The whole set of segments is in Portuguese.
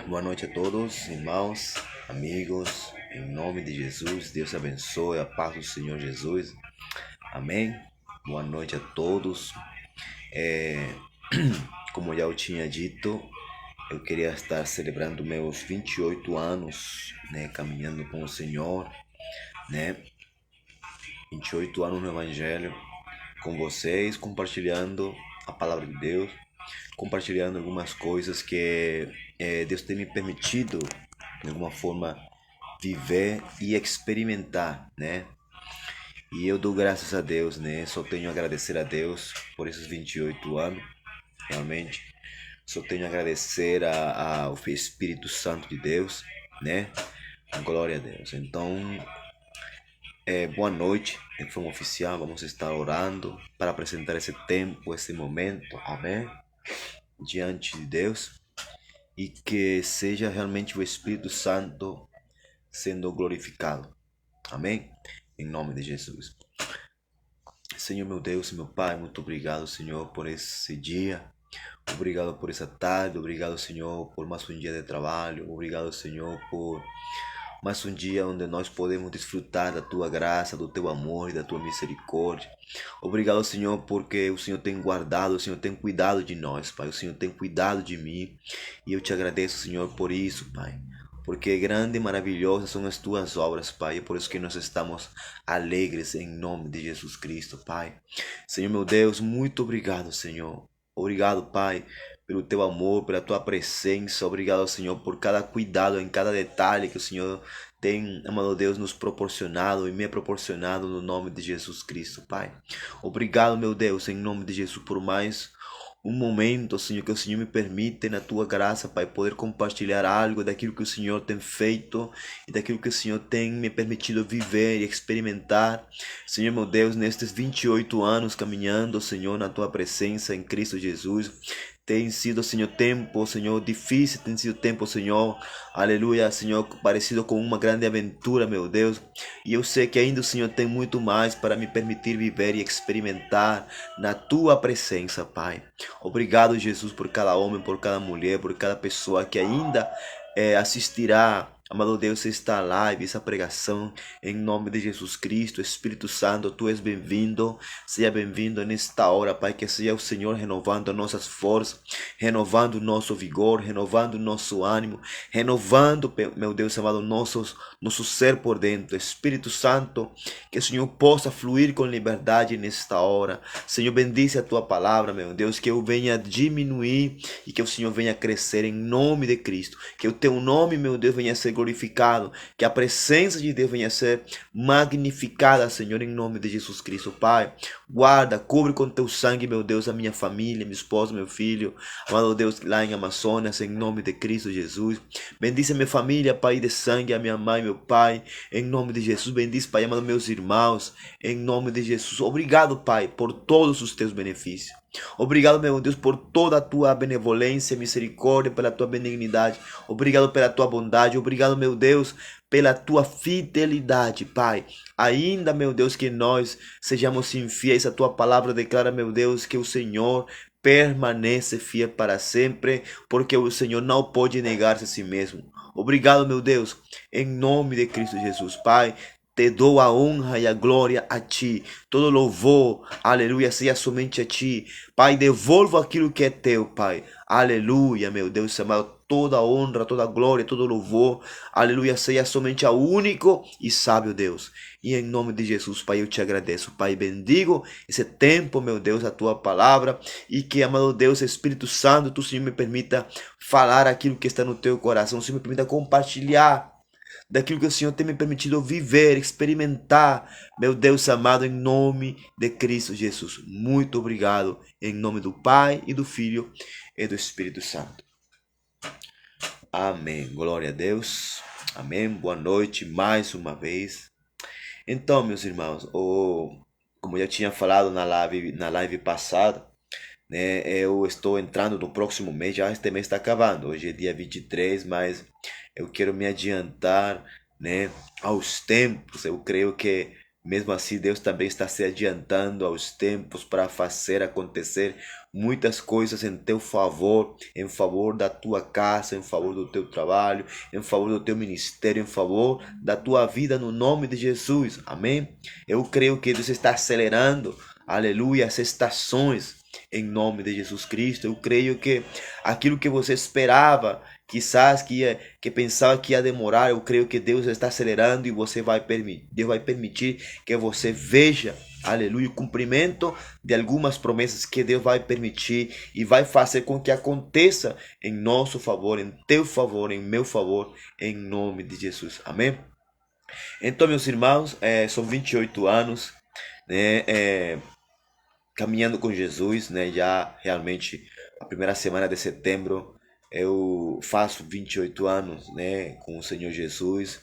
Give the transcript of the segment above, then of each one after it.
Boa noite a todos, irmãos, amigos, em nome de Jesus. Deus abençoe, a paz do Senhor Jesus. Amém. Boa noite a todos. Como já eu tinha dito, eu queria estar celebrando meus 28 anos, caminhando com o Senhor, né? 28 anos no Evangelho, com vocês, compartilhando a palavra de Deus, compartilhando algumas coisas que Deus tem me permitido, de alguma forma, viver e experimentar, né? E eu dou graças a Deus, né? Só tenho a agradecer a Deus por esses 28 anos, realmente. Só tenho a agradecer ao Espírito Santo de Deus, né? Glória a Deus. Então, boa noite, em forma oficial, vamos estar orando para apresentar esse tempo, esse momento, amém? Diante de Deus. E que seja realmente o Espírito Santo sendo glorificado. Amém? Em nome de Jesus. Senhor meu Deus e meu Pai, muito obrigado, Senhor, por esse dia. Obrigado por essa tarde. Obrigado, Senhor, por mais um dia de trabalho. Obrigado, Senhor, por mais um dia onde nós podemos desfrutar da Tua graça, do Teu amor e da Tua misericórdia. Obrigado, Senhor, porque o Senhor tem guardado, o Senhor tem cuidado de nós, Pai. O Senhor tem cuidado de mim. E eu te agradeço, Senhor, por isso, Pai. Porque grande e maravilhosas são as tuas obras, Pai. É por isso que nós estamos alegres em nome de Jesus Cristo, Pai. Senhor meu Deus, muito obrigado, Senhor. Obrigado, Pai, pelo teu amor, pela tua presença. Obrigado, Senhor, por cada cuidado em cada detalhe que o Senhor tem, amado Deus, nos proporcionado e me proporcionado no nome de Jesus Cristo, Pai. Obrigado, meu Deus, em nome de Jesus, por mais um momento, Senhor, que o Senhor me permite, na tua graça, Pai, poder compartilhar algo daquilo que o Senhor tem feito e daquilo que o Senhor tem me permitido viver e experimentar. Senhor, meu Deus, nestes 28 anos caminhando, Senhor, na tua presença em Cristo Jesus. Tem sido, Senhor, tempo, Senhor, difícil, tem sido tempo, Senhor, aleluia, Senhor, parecido com uma grande aventura, meu Deus. E eu sei que ainda o Senhor tem muito mais para me permitir viver e experimentar na tua presença, Pai. Obrigado, Jesus, por cada homem, por cada mulher, por cada pessoa que ainda assistirá, amado Deus, esta live, essa pregação, em nome de Jesus Cristo. Espírito Santo, Tu és bem-vindo, seja bem-vindo nesta hora, Pai, que seja o Senhor renovando nossas forças, renovando o nosso vigor, renovando o nosso ânimo, renovando, meu Deus amado, nosso ser por dentro. Espírito Santo, que o Senhor possa fluir com liberdade nesta hora. Senhor, bendice a Tua palavra, meu Deus, que eu venha diminuir e que o Senhor venha crescer em nome de Cristo. Que o Teu nome, meu Deus, venha ser glorificado, que a presença de Deus venha ser magnificada, Senhor, em nome de Jesus Cristo. Pai, guarda, cobre com Teu sangue, meu Deus, a minha família, minha esposa, meu filho, amado Deus, lá em Amazonas, em nome de Cristo Jesus. Bendice a minha família, Pai de sangue, a minha mãe, meu Pai, em nome de Jesus. Bendice, Pai, amado meus irmãos, em nome de Jesus. Obrigado, Pai, por todos os Teus benefícios. Obrigado, meu Deus, por toda a Tua benevolência, misericórdia, pela Tua benignidade. Obrigado pela Tua bondade. Obrigado, meu Deus, pela Tua fidelidade, Pai. Ainda, meu Deus, que nós sejamos infiéis, a Tua palavra declara, meu Deus, que o Senhor permanece fiel para sempre, porque o Senhor não pode negar-se a si mesmo. Obrigado, meu Deus, em nome de Cristo Jesus, Pai. Te dou a honra e a glória a Ti. Todo louvor, aleluia, seja somente a Ti. Pai, devolvo aquilo que é Teu, Pai. Aleluia, meu Deus amado. Toda honra, toda glória, todo louvor, aleluia, seja somente ao único e sábio Deus. E em nome de Jesus, Pai, eu te agradeço. Pai, bendigo esse tempo, meu Deus, a Tua palavra. E que, amado Deus, Espírito Santo, Tu, Senhor, me permita falar aquilo que está no Teu coração. Senhor, me permita compartilhar daquilo que o Senhor tem me permitido viver, experimentar, meu Deus amado, em nome de Cristo Jesus. Muito obrigado, em nome do Pai e do Filho e do Espírito Santo. Amém. Glória a Deus. Amém. Boa noite mais uma vez. Então, meus irmãos, como eu tinha falado na live passada, né, eu estou entrando no próximo mês, já este mês está acabando. Hoje é dia 23, mas eu quero me adiantar, né, aos tempos. Eu creio que Mesmo assim, Deus também está se adiantando aos tempos para fazer acontecer muitas coisas em teu favor, em favor da tua casa, em favor do teu trabalho, em favor do teu ministério, em favor da tua vida, no nome de Jesus. Amém? Eu creio que Deus está acelerando, aleluia, as estações em nome de Jesus Cristo. Eu creio que aquilo que você esperava, quizás que pensava que ia demorar, eu creio que Deus está acelerando e Deus vai permitir que você veja, aleluia, o cumprimento de algumas promessas que Deus vai permitir e vai fazer com que aconteça em nosso favor, em teu favor, em meu favor, em nome de Jesus. Amém? Então, meus irmãos, são 28 anos, né, caminhando com Jesus, né, já realmente a primeira semana de setembro eu faço 28 anos, né, com o Senhor Jesus.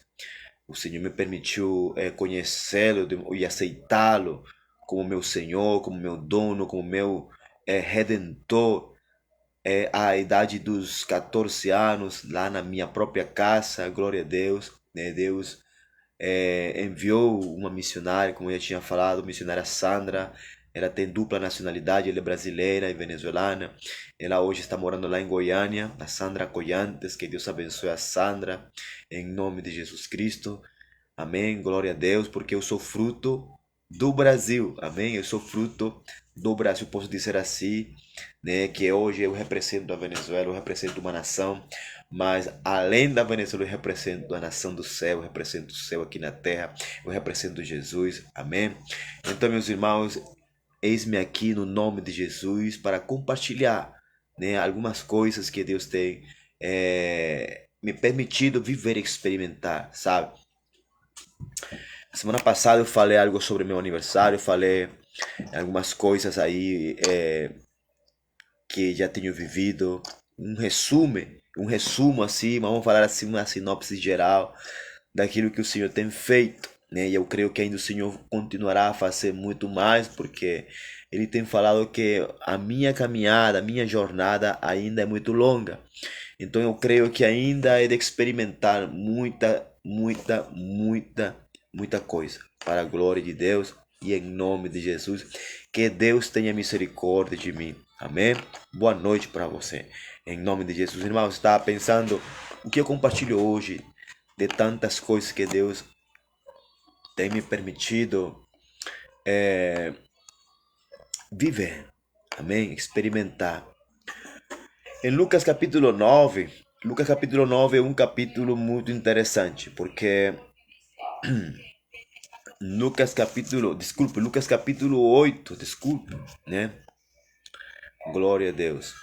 O Senhor me permitiu conhecê-lo e aceitá-lo como meu Senhor, como meu dono, como meu redentor. À idade dos 14 anos, lá na minha própria casa, glória a Deus, né? Deus enviou uma missionária, como eu já tinha falado, a missionária Sandra. Ela tem dupla nacionalidade, ela é brasileira e venezuelana. Ela hoje está morando lá em Goiânia, a Sandra Collantes. Que Deus abençoe a Sandra, em nome de Jesus Cristo. Amém, glória a Deus, porque eu sou fruto do Brasil. Amém, eu sou fruto do Brasil, posso dizer assim, né? Que hoje eu represento a Venezuela, eu represento uma nação, mas além da Venezuela, eu represento a nação do céu, eu represento o céu aqui na terra, eu represento Jesus. Amém. Então, meus irmãos, eis-me aqui no nome de Jesus para compartilhar, né, algumas coisas que Deus tem me permitido viver e experimentar, sabe? Semana passada eu falei algo sobre meu aniversário, eu falei algumas coisas aí que já tenho vivido, um resumo assim, vamos falar assim, uma sinopse geral daquilo que o Senhor tem feito, né? E eu creio que ainda o Senhor continuará a fazer muito mais, porque Ele tem falado que a minha caminhada, a minha jornada ainda é muito longa. Então eu creio que ainda é de experimentar muita coisa para a glória de Deus e em nome de Jesus. Que Deus tenha misericórdia de mim. Amém? Boa noite para você. Em nome de Jesus. Irmãos, estava pensando o que eu compartilho hoje de tantas coisas que Deus tem me permitido viver. Amém? Experimentar. Em Lucas capítulo 9 é um capítulo muito interessante, porque Lucas capítulo 8, né? Glória a Deus.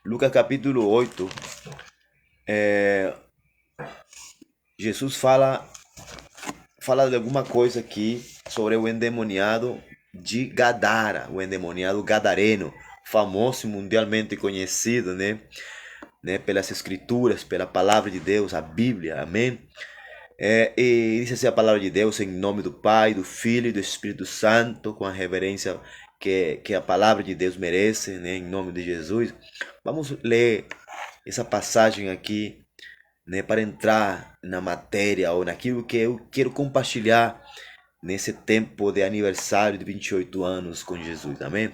Lucas capítulo 8, Jesus fala de alguma coisa aqui sobre o endemoniado de Gadara, o endemoniado gadareno, famoso, mundialmente conhecido, né? Pelas escrituras, pela palavra de Deus, a Bíblia, amém? E diz assim a palavra de Deus, em nome do Pai, do Filho e do Espírito Santo, com a reverência que a palavra de Deus merece, né? Em nome de Jesus. Vamos ler essa passagem aqui, né? Para entrar na matéria ou naquilo que eu quero compartilhar nesse tempo de aniversário de 28 anos com Jesus, amém?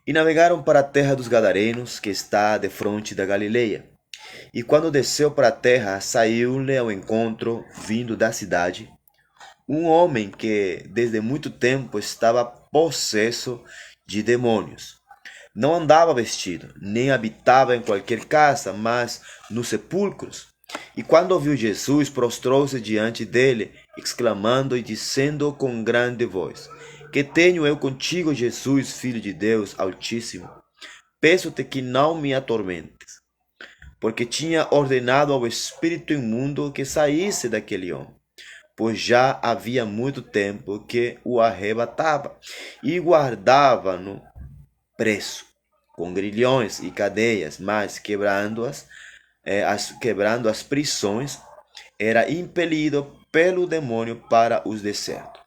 E navegaram para a terra dos Gadarenos, que está defronte da Galileia. E quando desceu para a terra, saiu-lhe ao encontro, vindo da cidade, um homem que desde muito tempo estava possesso de demônios. Não andava vestido, nem habitava em qualquer casa, mas nos sepulcros. E quando ouviu Jesus, prostrou-se diante dele, exclamando e dizendo com grande voz: Que tenho eu contigo, Jesus, Filho de Deus Altíssimo? Peço-te que não me atormentes. Porque tinha ordenado ao espírito imundo que saísse daquele homem, pois já havia muito tempo que o arrebatava, e guardava-no preso, com grilhões e cadeias, mas quebrando as prisões, era impelido pelo demônio para os desertos.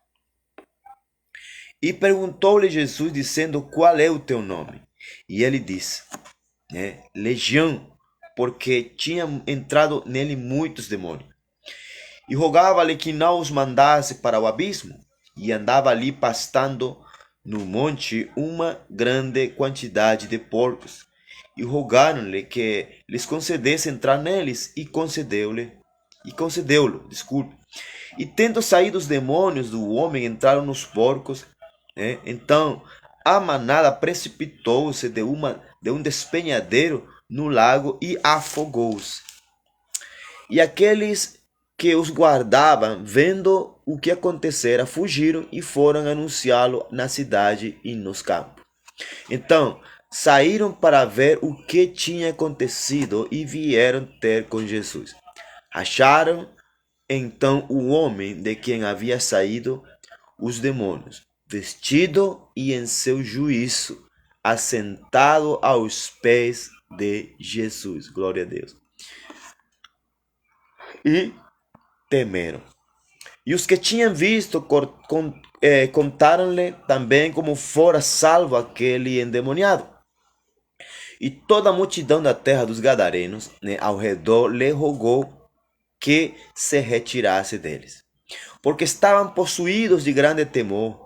E perguntou-lhe Jesus, dizendo: Qual é o teu nome? E ele disse, Legião, porque tinha entrado nele muitos demônios. e rogava-lhe que não os mandasse para o abismo. E andava ali pastando no monte uma grande quantidade de porcos. E rogaram-lhe que lhes concedesse entrar neles, e concedeu-lo, desculpe. E tendo saído os demônios do homem, entraram nos porcos. Então a manada precipitou-se de um despenhadeiro no lago e afogou-se. E aqueles que os guardavam, vendo o que acontecera, fugiram e foram anunciá-lo na cidade e nos campos. Então saíram para ver o que tinha acontecido e vieram ter com Jesus. Acharam então o homem de quem havia saído os demônios, vestido e em seu juízo, assentado aos pés de Jesus. Glória a Deus. E temeram. E os que tinham visto contaram-lhe também como fora salvo aquele endemoniado. E toda a multidão da terra dos Gadarenos, ao redor, lhe rogou que se retirasse deles, porque estavam possuídos de grande temor.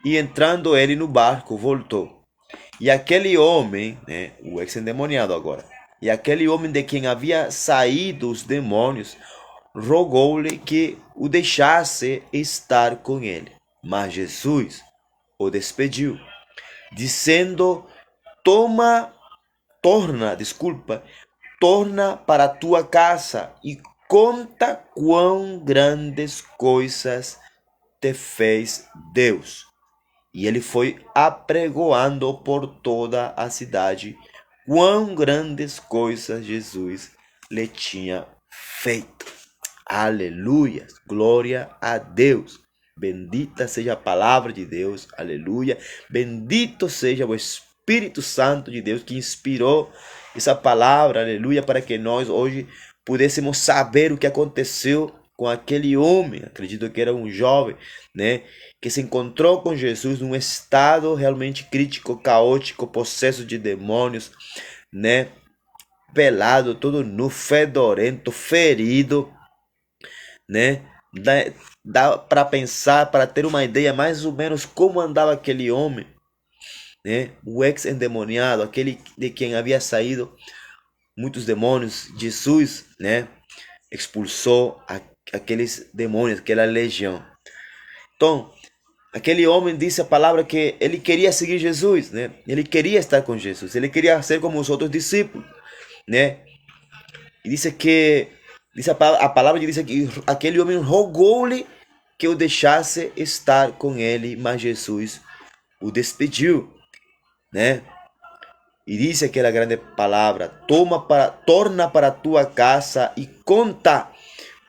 E entrando ele no barco, voltou. E aquele homem, o ex-endemoniado agora, e aquele homem de quem havia saído os demônios, rogou-lhe que o deixasse estar com ele. Mas Jesus o despediu, dizendo: torna para a tua casa e conta quão grandes coisas te fez Deus. E ele foi apregoando por toda a cidade quão grandes coisas Jesus lhe tinha feito. Aleluia, glória a Deus. Bendita seja a palavra de Deus, aleluia. Bendito seja o Espírito Santo de Deus que inspirou essa palavra, aleluia, para que nós hoje pudéssemos saber o que aconteceu com aquele homem. Acredito que era um jovem, que se encontrou com Jesus num estado realmente crítico, caótico, possesso de demônios, pelado, todo nu, fedorento, ferido, Dá para pensar, para ter uma ideia mais ou menos como andava aquele homem, o ex-endemoniado, aquele de quem havia saído muitos demônios. Jesus, expulsou aqueles demônios, aquela legião. Então, aquele homem disse a palavra que ele queria seguir Jesus, Ele queria estar com Jesus, ele queria ser como os outros discípulos, E a palavra diz que aquele homem rogou-lhe que o deixasse estar com ele, mas Jesus o despediu, E disse aquela grande palavra: torna para a tua casa e conta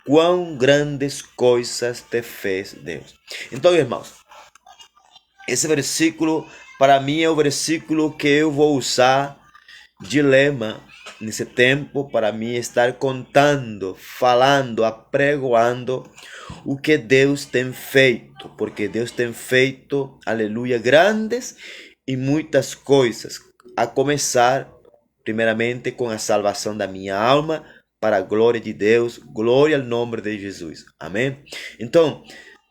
quão grandes coisas te fez Deus. Então, irmãos, esse versículo para mim é o versículo que eu vou usar de lema nesse tempo, para mim estar contando, falando, apregoando o que Deus tem feito, porque Deus tem feito, aleluia, grandes e muitas coisas, a começar primeiramente com a salvação da minha alma, para a glória de Deus, glória ao nome de Jesus, amém? Então,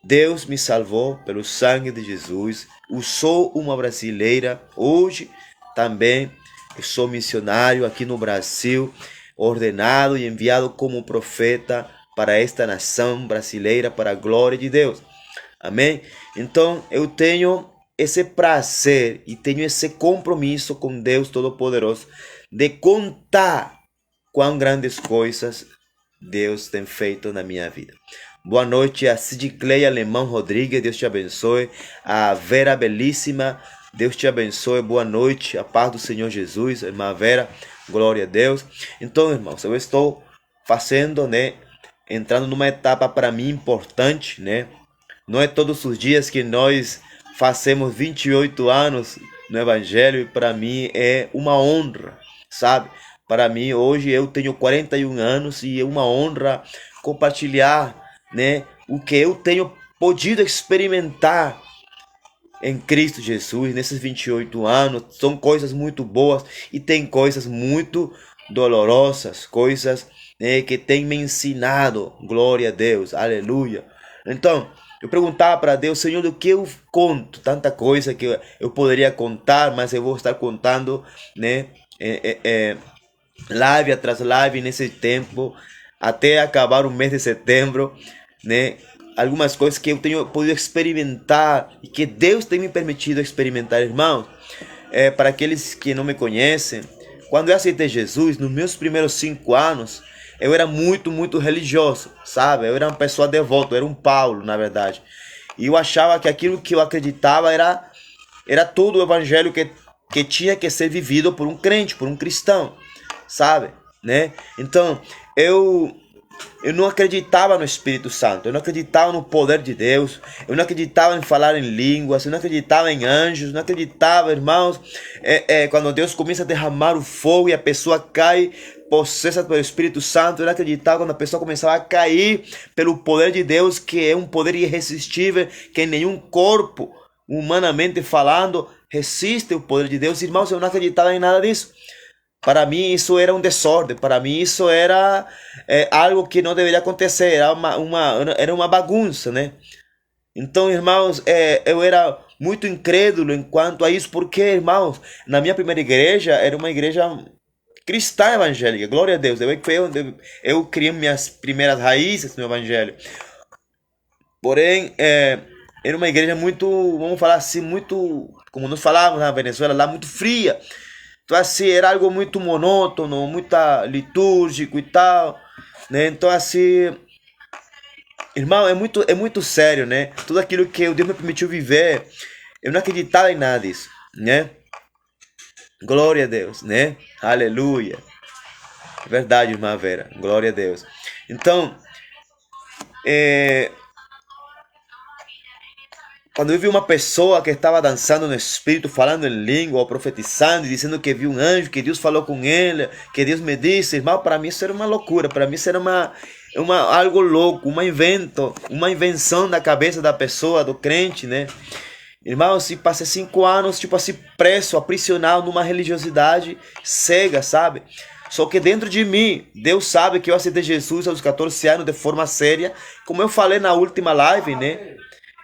Deus me salvou pelo sangue de Jesus. Eu sou uma brasileira hoje também. Eu sou missionário aqui no Brasil, ordenado e enviado como profeta para esta nação brasileira, para a glória de Deus. Amém? Então, eu tenho esse prazer e tenho esse compromisso com Deus Todo-Poderoso de contar quão grandes coisas Deus tem feito na minha vida. Boa noite a Sidcleia Alemão Rodrigues, Deus te abençoe. A Vera Belíssima, Deus te abençoe, boa noite, a paz do Senhor Jesus, irmã Vera, glória a Deus. Então, irmãos, eu estou fazendo, entrando numa etapa para mim importante, Não é todos os dias que nós fazemos 28 anos no Evangelho, e para mim é uma honra, sabe? Para mim, hoje eu tenho 41 anos e é uma honra compartilhar, o que eu tenho podido experimentar em Cristo Jesus nesses 28 anos. São coisas muito boas e tem coisas muito dolorosas, coisas né, que tem me ensinado. Glória a Deus, aleluia. Então, eu perguntava para Deus, Senhor, do que eu conto? Tanta coisa que eu poderia contar, mas eu vou estar contando, né, live atrás live nesse tempo, até acabar o mês de setembro, né? Algumas coisas que eu tenho podido experimentar e que Deus tem me permitido experimentar, irmãos. Para aqueles que não me conhecem, quando eu aceitei Jesus, nos meus primeiros 5 anos, eu era muito religioso, sabe? Eu era uma pessoa devota, eu era um Paulo, na verdade. E eu achava que aquilo que eu acreditava era todo o evangelho que tinha que ser vivido por um crente, por um cristão, sabe? Né? Então, eu não acreditava no Espírito Santo, eu não acreditava no poder de Deus, eu não acreditava em falar em línguas, eu não acreditava em anjos, não acreditava, irmãos, quando Deus começa a derramar o fogo e a pessoa cai possessa pelo Espírito Santo, eu não acreditava quando a pessoa começava a cair pelo poder de Deus, que é um poder irresistível, que nenhum corpo, humanamente falando, resiste o poder de Deus. Irmãos, eu não acreditava em nada disso. Para mim isso era um desordem, para mim isso era algo que não deveria acontecer, era uma bagunça, né? Então, irmãos, eu era muito incrédulo enquanto a isso, porque, irmãos, na minha primeira igreja, era uma igreja cristã evangélica, glória a Deus, foi onde eu criei minhas primeiras raízes no evangelho. Porém, era uma igreja muito, vamos falar assim, muito, como nós falávamos na Venezuela, lá muito fria. Então assim, era algo muito monótono, muito litúrgico e tal, né? Então assim, irmão, é muito sério, né? Tudo aquilo que Deus me permitiu viver, eu não acreditava em nada disso, né? Glória a Deus, né? Aleluia. É verdade, irmã Vera, glória a Deus. Então, quando eu vi uma pessoa que estava dançando no Espírito, falando em língua, ou profetizando, dizendo que viu um anjo, que Deus falou com ele, que Deus me disse, irmão, para mim isso era uma loucura, para mim isso era algo louco, uma invenção da cabeça da pessoa, do crente, né? Irmão, se passei 5 anos, tipo assim, preso, aprisionado numa religiosidade cega, sabe? Só que dentro de mim, Deus sabe que eu aceitei Jesus aos 14 anos de forma séria, como eu falei na última live, né?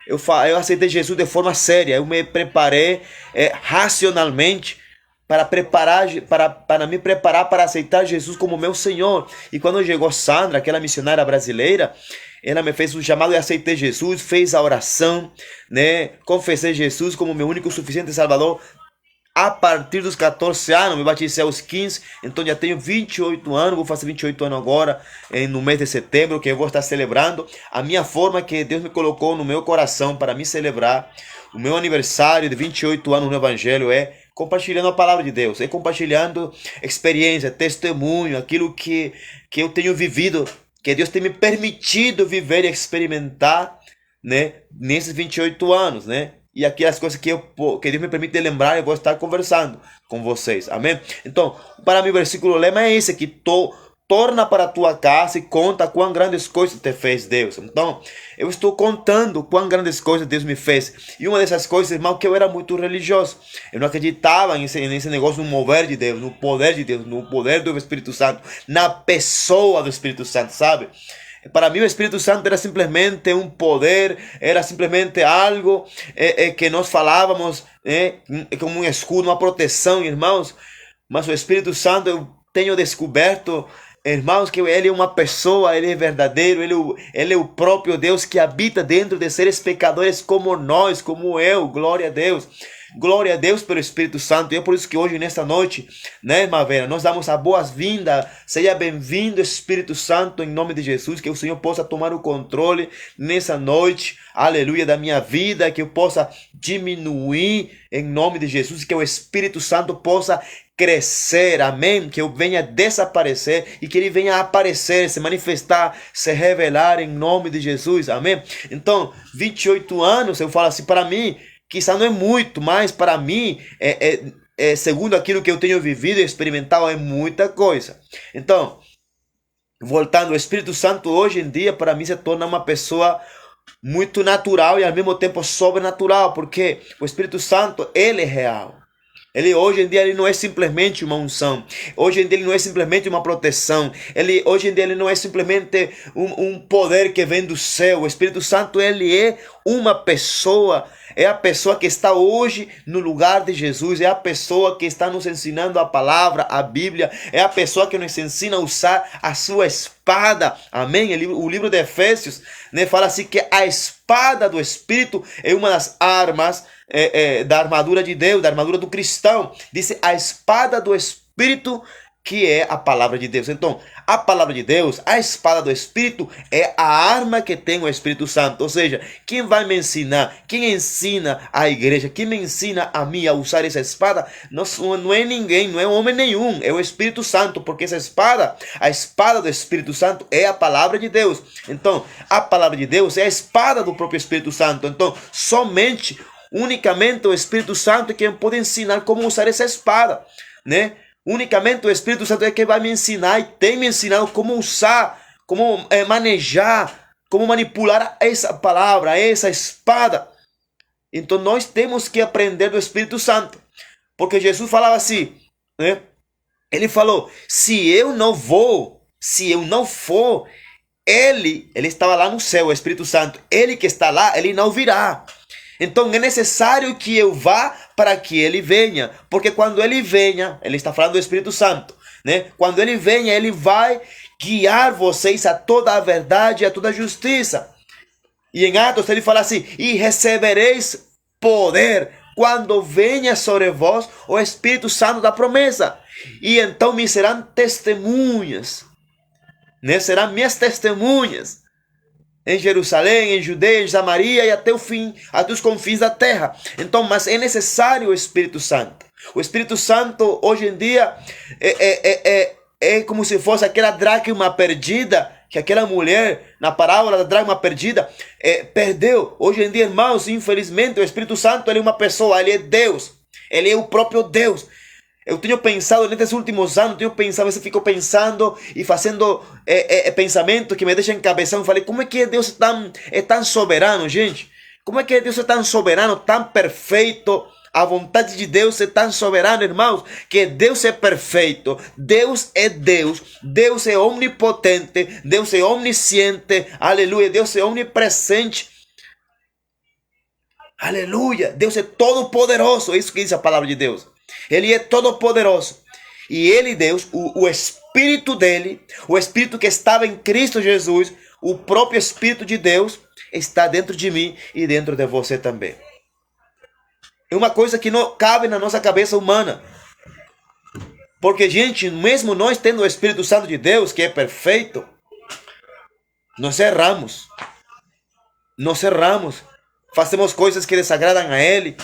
Eu aceitei Jesus de forma séria. Eu me preparei racionalmente para me preparar para aceitar Jesus como meu Senhor. E quando chegou Sandra, aquela missionária brasileira, ela me fez um chamado e aceitei Jesus, fez a oração, né? Confessei Jesus como meu único e suficiente Salvador. A partir dos 14 anos, me batizei aos 15, então já tenho 28 anos, vou fazer 28 anos agora, no mês de setembro, que eu vou estar celebrando a minha forma que Deus me colocou no meu coração para me celebrar. O meu aniversário de 28 anos no Evangelho é compartilhando a palavra de Deus, é compartilhando experiência, testemunho, aquilo que eu tenho vivido, que Deus tem me permitido viver e experimentar, né, nesses 28 anos, né? E aqui as coisas que Deus me permite lembrar, eu vou estar conversando com vocês. Amém? Então, para mim o versículo lema é esse, que torna para a tua casa e conta quão grandes coisas te fez Deus. Então, eu estou contando quão grandes coisas Deus me fez. E uma dessas coisas, irmão, que eu era muito religioso. Eu não acreditava nesse negócio, no mover de Deus, no poder de Deus, no poder do Espírito Santo, na pessoa do Espírito Santo, sabe? Para mim o Espírito Santo era simplesmente um poder, era simplesmente algo que nós falávamos como um escudo, uma proteção, irmãos. Mas o Espírito Santo, eu tenho descoberto, irmãos, que ele é uma pessoa, ele é verdadeiro, ele é o próprio Deus que habita dentro de seres pecadores como nós, como eu. Glória a Deus. Glória a Deus pelo Espírito Santo. E é por isso que hoje, nesta noite, né, irmã Vera, nós damos a boas-vindas. Seja bem-vindo, Espírito Santo, em nome de Jesus. Que o Senhor possa tomar o controle nessa noite, aleluia, da minha vida. Que eu possa diminuir em nome de Jesus. Que o Espírito Santo possa crescer, amém? Que eu venha desaparecer e que ele venha aparecer, se manifestar, se revelar em nome de Jesus, amém? Então, 28 anos, eu falo assim, para mim, quizá não é muito, mas para mim, segundo aquilo que eu tenho vivido e experimentado, é muita coisa. Então, voltando, o Espírito Santo hoje em dia, para mim, se torna uma pessoa muito natural e ao mesmo tempo sobrenatural, porque o Espírito Santo, ele é real. Ele hoje em dia ele não é simplesmente uma unção. Hoje em dia ele não é simplesmente uma proteção. Hoje em dia ele não é simplesmente um poder que vem do céu. O Espírito Santo ele é uma pessoa. É a pessoa que está hoje no lugar de Jesus. É a pessoa que está nos ensinando a palavra, a Bíblia. É a pessoa que nos ensina a usar a sua espada. Amém? O livro de Efésios, né, fala assim que a espada do Espírito é uma das armas da armadura de Deus, da armadura do cristão. Diz a espada do Espírito, que é a palavra de Deus. Então, a palavra de Deus, a espada do Espírito, é a arma que tem o Espírito Santo. Ou seja, quem vai me ensinar, quem ensina a igreja, quem me ensina a mim a usar essa espada, não é ninguém, não é homem nenhum, é o Espírito Santo, porque essa espada, a espada do Espírito Santo é a palavra de Deus. Então, a palavra de Deus é a espada do próprio Espírito Santo. Então, unicamente o Espírito Santo é quem pode ensinar como usar essa espada, né? Unicamente o Espírito Santo é quem vai me ensinar e tem me ensinado como usar, como manejar, como manipular essa palavra, essa espada. Então nós temos que aprender do Espírito Santo, porque Jesus falava assim, né? Ele falou, se eu não for, ele estava lá no céu, o Espírito Santo, ele que está lá, ele não virá. Então é necessário que eu vá para que ele venha. Porque quando ele venha, ele está falando do Espírito Santo, né? Quando ele venha, ele vai guiar vocês a toda a verdade e a toda a justiça. E em Atos ele fala assim, e recebereis poder quando venha sobre vós o Espírito Santo da promessa. E então me serão testemunhas, né? Serão minhas testemunhas. Em Jerusalém, em Judeia, em Samaria e até os confins da terra. Então, mas é necessário o Espírito Santo. O Espírito Santo, hoje em dia, é como se fosse aquela dracma perdida, que aquela mulher, na parábola da dracma perdida, perdeu. Hoje em dia, irmãos, infelizmente, o Espírito Santo ele é uma pessoa, ele é Deus. Ele é o próprio Deus. Eu tenho pensado nesses últimos anos, eu fico pensando e fazendo pensamento que me deixa encabeçado. Falei, como é que Deus é tão soberano, gente? Como é que Deus é tão soberano, tão perfeito? A vontade de Deus é tão soberana, irmãos, que Deus é perfeito. Deus é Deus. Deus é omnipotente. Deus é omnisciente. Aleluia. Deus é omnipresente. Aleluia. Deus é todo poderoso. É isso que diz a palavra de Deus. Ele é todo poderoso. E ele, Deus, o Espírito dele, o Espírito que estava em Cristo Jesus, o próprio Espírito de Deus, está dentro de mim e dentro de você também. É uma coisa que não cabe na nossa cabeça humana. Porque, gente, mesmo nós tendo o Espírito Santo de Deus, que é perfeito, nós erramos. Nós erramos. Fazemos coisas que desagradam a Ele.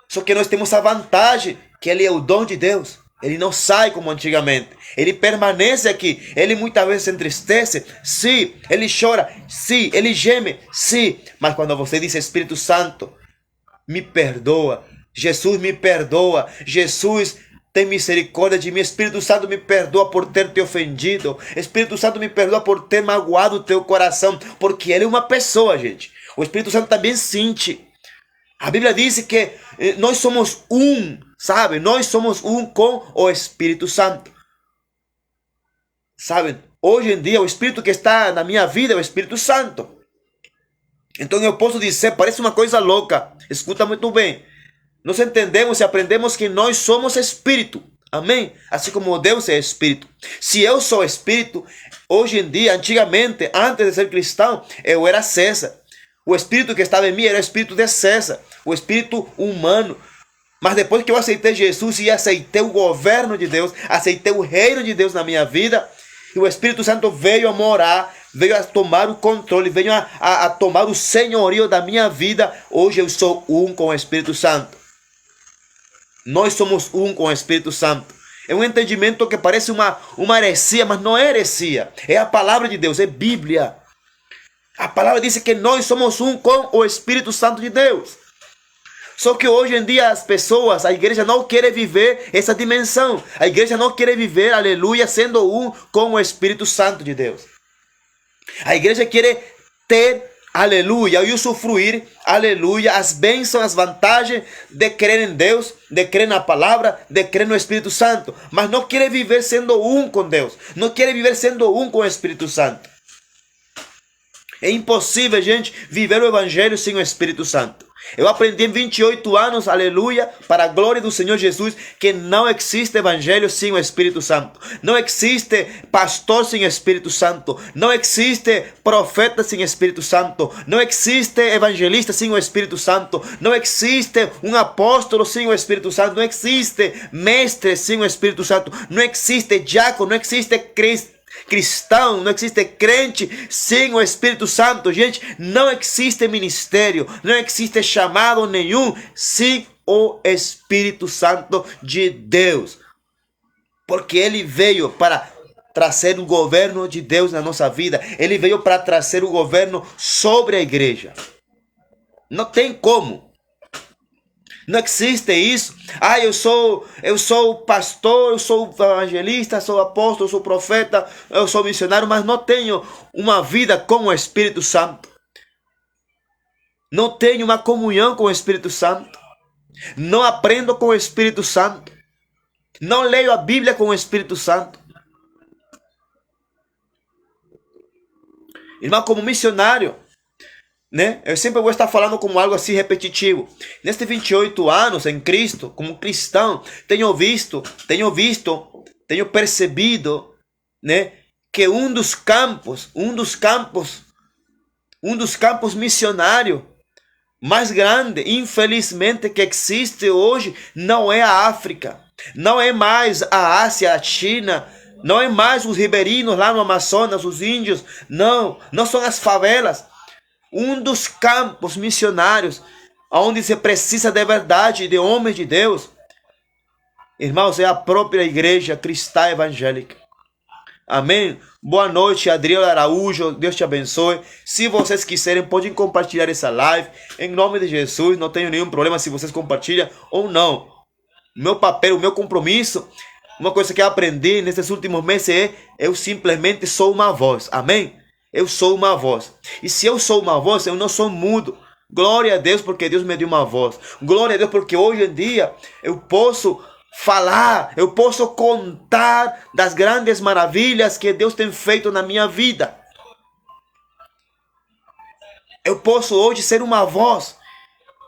Só que nós temos a vantagem que Ele é o dom de Deus. Ele não sai como antigamente. Ele permanece aqui. Ele muitas vezes se entristece. Sim. Ele chora. Sim. Ele geme. Sim. Mas quando você diz Espírito Santo, me perdoa. Jesus me perdoa. Jesus tem misericórdia de mim. Espírito Santo me perdoa por ter te ofendido. Espírito Santo me perdoa por ter magoado o teu coração. Porque Ele é uma pessoa, gente. O Espírito Santo também sente. A Bíblia diz que nós somos um, sabe? Nós somos um com o Espírito Santo. Sabe? Hoje em dia, o Espírito que está na minha vida é o Espírito Santo. Então eu posso dizer, parece uma coisa louca. Escuta muito bem. Nós entendemos e aprendemos que nós somos Espírito. Amém? Assim como Deus é Espírito. Se eu sou Espírito, hoje em dia, antigamente, antes de ser cristão, eu era César. O Espírito que estava em mim era o Espírito de César, o Espírito humano. Mas depois que eu aceitei Jesus e aceitei o governo de Deus, aceitei o reino de Deus na minha vida, e o Espírito Santo veio a morar, veio a tomar o controle, veio a tomar o senhorio da minha vida. Hoje eu sou um com o Espírito Santo. Nós somos um com o Espírito Santo. É um entendimento que parece uma heresia, mas não é heresia. É a palavra de Deus, é Bíblia. A palavra diz que nós somos um com o Espírito Santo de Deus. Só que hoje em dia as pessoas, a igreja não quer viver essa dimensão. A igreja não quer viver, aleluia, sendo um com o Espírito Santo de Deus. A igreja quer ter aleluia, e usufruir, aleluia, as bênçãos, as vantagens de crer em Deus, de crer na palavra, de crer no Espírito Santo, mas não quer viver sendo um com Deus, não quer viver sendo um com o Espírito Santo. É impossível, gente, viver o Evangelho sem o Espírito Santo. Eu aprendi em 28 anos, aleluia, para a glória do Senhor Jesus, que não existe Evangelho sem o Espírito Santo. Não existe pastor sem Espírito Santo. Não existe profeta sem Espírito Santo. Não existe evangelista sem o Espírito Santo. Não existe um apóstolo sem o Espírito Santo. Não existe mestre sem o Espírito Santo. Não existe diácono, não existe cristão, não existe crente sem o Espírito Santo. Gente, não existe ministério, não existe chamado nenhum sem o Espírito Santo de Deus, porque ele veio para trazer o governo de Deus na nossa vida. Ele veio para trazer o governo sobre a igreja. Não tem como. Não existe isso. Ah, eu sou pastor, eu sou evangelista, sou apóstolo, sou profeta, eu sou missionário, mas não tenho uma vida com o Espírito Santo. Não tenho uma comunhão com o Espírito Santo. Não aprendo com o Espírito Santo. Não leio a Bíblia com o Espírito Santo. Irmão, como missionário, né? Eu sempre vou estar falando como algo assim repetitivo. Nestes 28 anos em Cristo, como cristão, tenho percebido, né, que um dos campos missionários mais grande, infelizmente, que existe hoje, não é a África, não é mais a Ásia, a China, não é mais os ribeirinhos lá no Amazonas, os índios, não são as favelas. Um dos campos missionários onde se precisa de verdade, de homens de Deus, irmãos, é a própria igreja cristã evangélica. Amém? Boa noite, Adriel Araújo, Deus te abençoe. Se vocês quiserem, podem compartilhar essa live, em nome de Jesus. Não tenho nenhum problema se vocês compartilham ou não. Meu papel, o meu compromisso, uma coisa que eu aprendi nesses últimos meses é: eu simplesmente sou uma voz. Amém? Eu sou uma voz. E se eu sou uma voz, eu não sou mudo. Glória a Deus, porque Deus me deu uma voz. Glória a Deus, porque hoje em dia eu posso falar, eu posso contar das grandes maravilhas que Deus tem feito na minha vida. Eu posso hoje ser uma voz.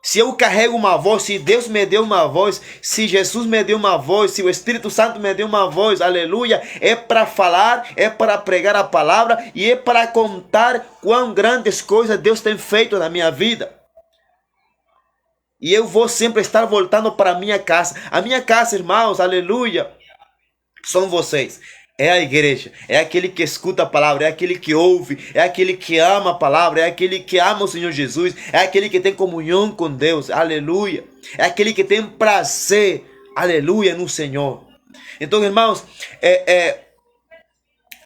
Se eu carrego uma voz, se Deus me deu uma voz, se Jesus me deu uma voz, se o Espírito Santo me deu uma voz, aleluia, é para falar, é para pregar a palavra e é para contar quão grandes coisas Deus tem feito na minha vida. E eu vou sempre estar voltando para a minha casa. A minha casa, irmãos, aleluia, são vocês. É a igreja, é aquele que escuta a palavra, é aquele que ouve, é aquele que ama a palavra, é aquele que ama o Senhor Jesus, é aquele que tem comunhão com Deus, aleluia. É aquele que tem prazer, aleluia, no Senhor. Então, irmãos,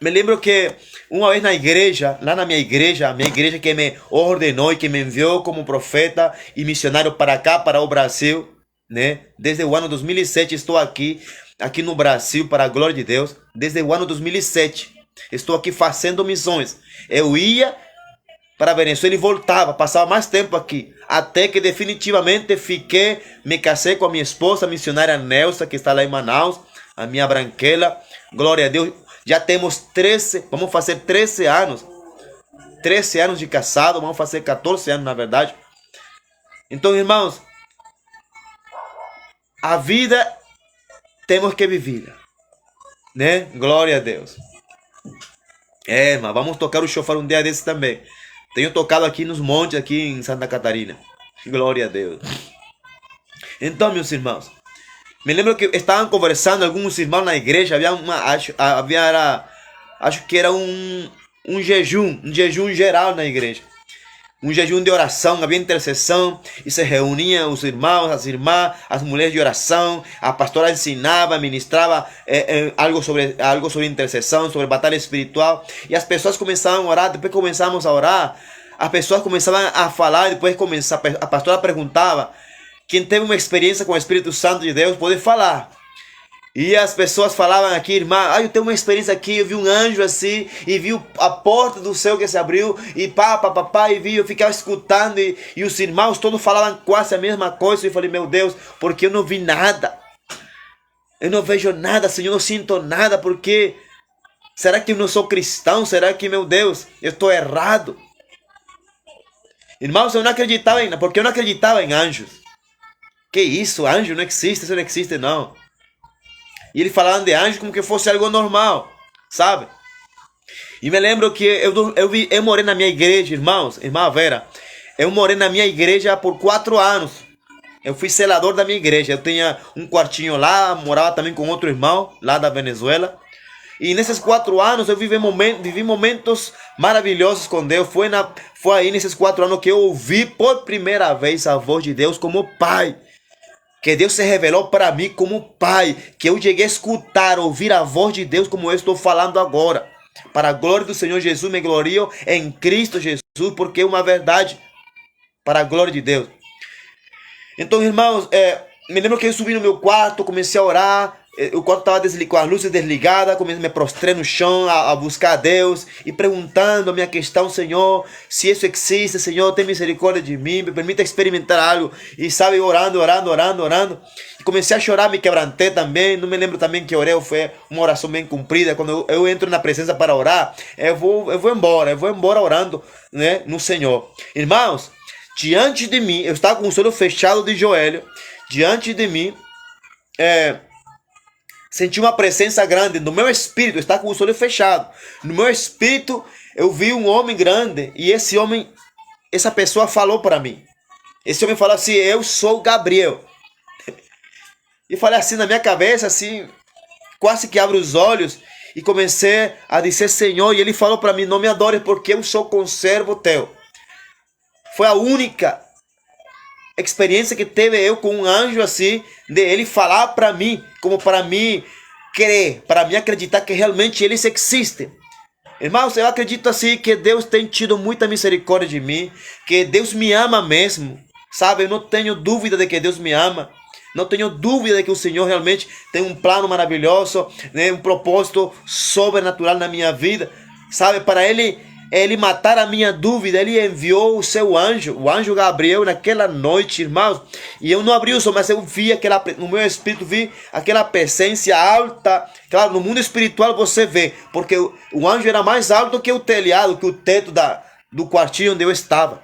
me lembro que uma vez na igreja, lá na minha igreja, a minha igreja que me ordenou e que me enviou como profeta e missionário para cá, para o Brasil, né? Desde o ano 2007 estou aqui no Brasil, para a glória de Deus. Desde o ano 2007 estou aqui fazendo missões. Eu ia para Venezuela e voltava, passava mais tempo aqui, até que definitivamente me casei com a minha esposa, a missionária Nelsa, que está lá em Manaus, a minha branquela. Glória a Deus. Já temos 13, vamos fazer 13 anos. 13 anos de casado, vamos fazer 14 anos na verdade. Então, irmãos, a vida temos que viver, né? Glória a Deus. Mas vamos tocar o chofar um dia desses também. Tenho tocado aqui nos montes, aqui em Santa Catarina. Glória a Deus. Então, meus irmãos, me lembro que estavam conversando alguns irmãos na igreja. Acho que era um jejum geral na igreja. Um jejum de oração, havia intercessão, e se reuniam os irmãos, as irmãs, as mulheres de oração. A pastora ensinava, ministrava algo sobre intercessão, sobre batalha espiritual. E as pessoas começavam a orar, depois começamos a orar. As pessoas começavam a falar, depois a pastora perguntava. Quem teve uma experiência com o Espírito Santo de Deus pode falar. E as pessoas falavam aqui, irmã, eu tenho uma experiência aqui, eu vi um anjo assim, e vi a porta do céu que se abriu, e pá, e vi, eu ficava escutando, e os irmãos todos falavam quase a mesma coisa, e eu falei, meu Deus, porque eu não vi nada, eu não vejo nada, Senhor, eu não sinto nada, porque será que eu não sou cristão? Será que, meu Deus, eu estou errado? Irmãos, eu não acreditava porque eu não acreditava em anjos. Que isso, anjo não existe, isso não existe não. E ele falando de anjo como que fosse algo normal, sabe? E me lembro que eu morei na minha igreja, irmãos, irmã Vera. Eu morei na minha igreja por 4 anos. Eu fui zelador da minha igreja. Eu tinha um quartinho lá, morava também com outro irmão lá da Venezuela. E nesses 4 anos eu vivi momentos maravilhosos com Deus. Foi aí nesses 4 anos que eu ouvi por primeira vez a voz de Deus como Pai. Que Deus se revelou para mim como Pai, que eu cheguei a escutar, ouvir a voz de Deus como eu estou falando agora. Para a glória do Senhor Jesus, me glorio em Cristo Jesus, porque é uma verdade, para a glória de Deus. Então, irmãos, me lembro que eu subi no meu quarto, comecei a orar, o quarto estava com as luzes desligadas, me prostrei no chão a buscar a Deus e perguntando a minha questão, Senhor, se isso existe, Senhor, tem misericórdia de mim, me permita experimentar algo. E sabe, orando. E comecei a chorar, me quebrantei também. Não me lembro também que orei, foi uma oração bem cumprida. Quando eu entro na presença para orar, eu vou embora orando, né, no Senhor. Irmãos, diante de mim, eu estava com os olhos fechados de joelho, diante de mim, senti uma presença grande no meu espírito, está com os olhos fechados. No meu espírito, eu vi um homem grande e essa pessoa falou para mim. Esse homem falou assim, eu sou Gabriel. E falei assim na minha cabeça, assim, quase que abro os olhos e comecei a dizer Senhor. E ele falou para mim, não me adores porque eu sou conservo teu. Foi a única experiência que teve eu com um anjo assim, de ele falar para mim, como para mim crer, para mim acreditar que realmente eles existem. Irmãos, eu acredito assim que Deus tem tido muita misericórdia de mim, que Deus me ama mesmo, sabe? Eu não tenho dúvida de que Deus me ama, não tenho dúvida de que o Senhor realmente tem um plano maravilhoso, né? Um propósito sobrenatural na minha vida, sabe? Para Ele matar a minha dúvida, Ele enviou o seu anjo, o anjo Gabriel, naquela noite, irmãos. E eu não abri os olhos, mas eu vi no meu espírito, vi aquela presença alta. Claro, no mundo espiritual você vê, porque o anjo era mais alto que o telhado, que o teto do quartinho onde eu estava.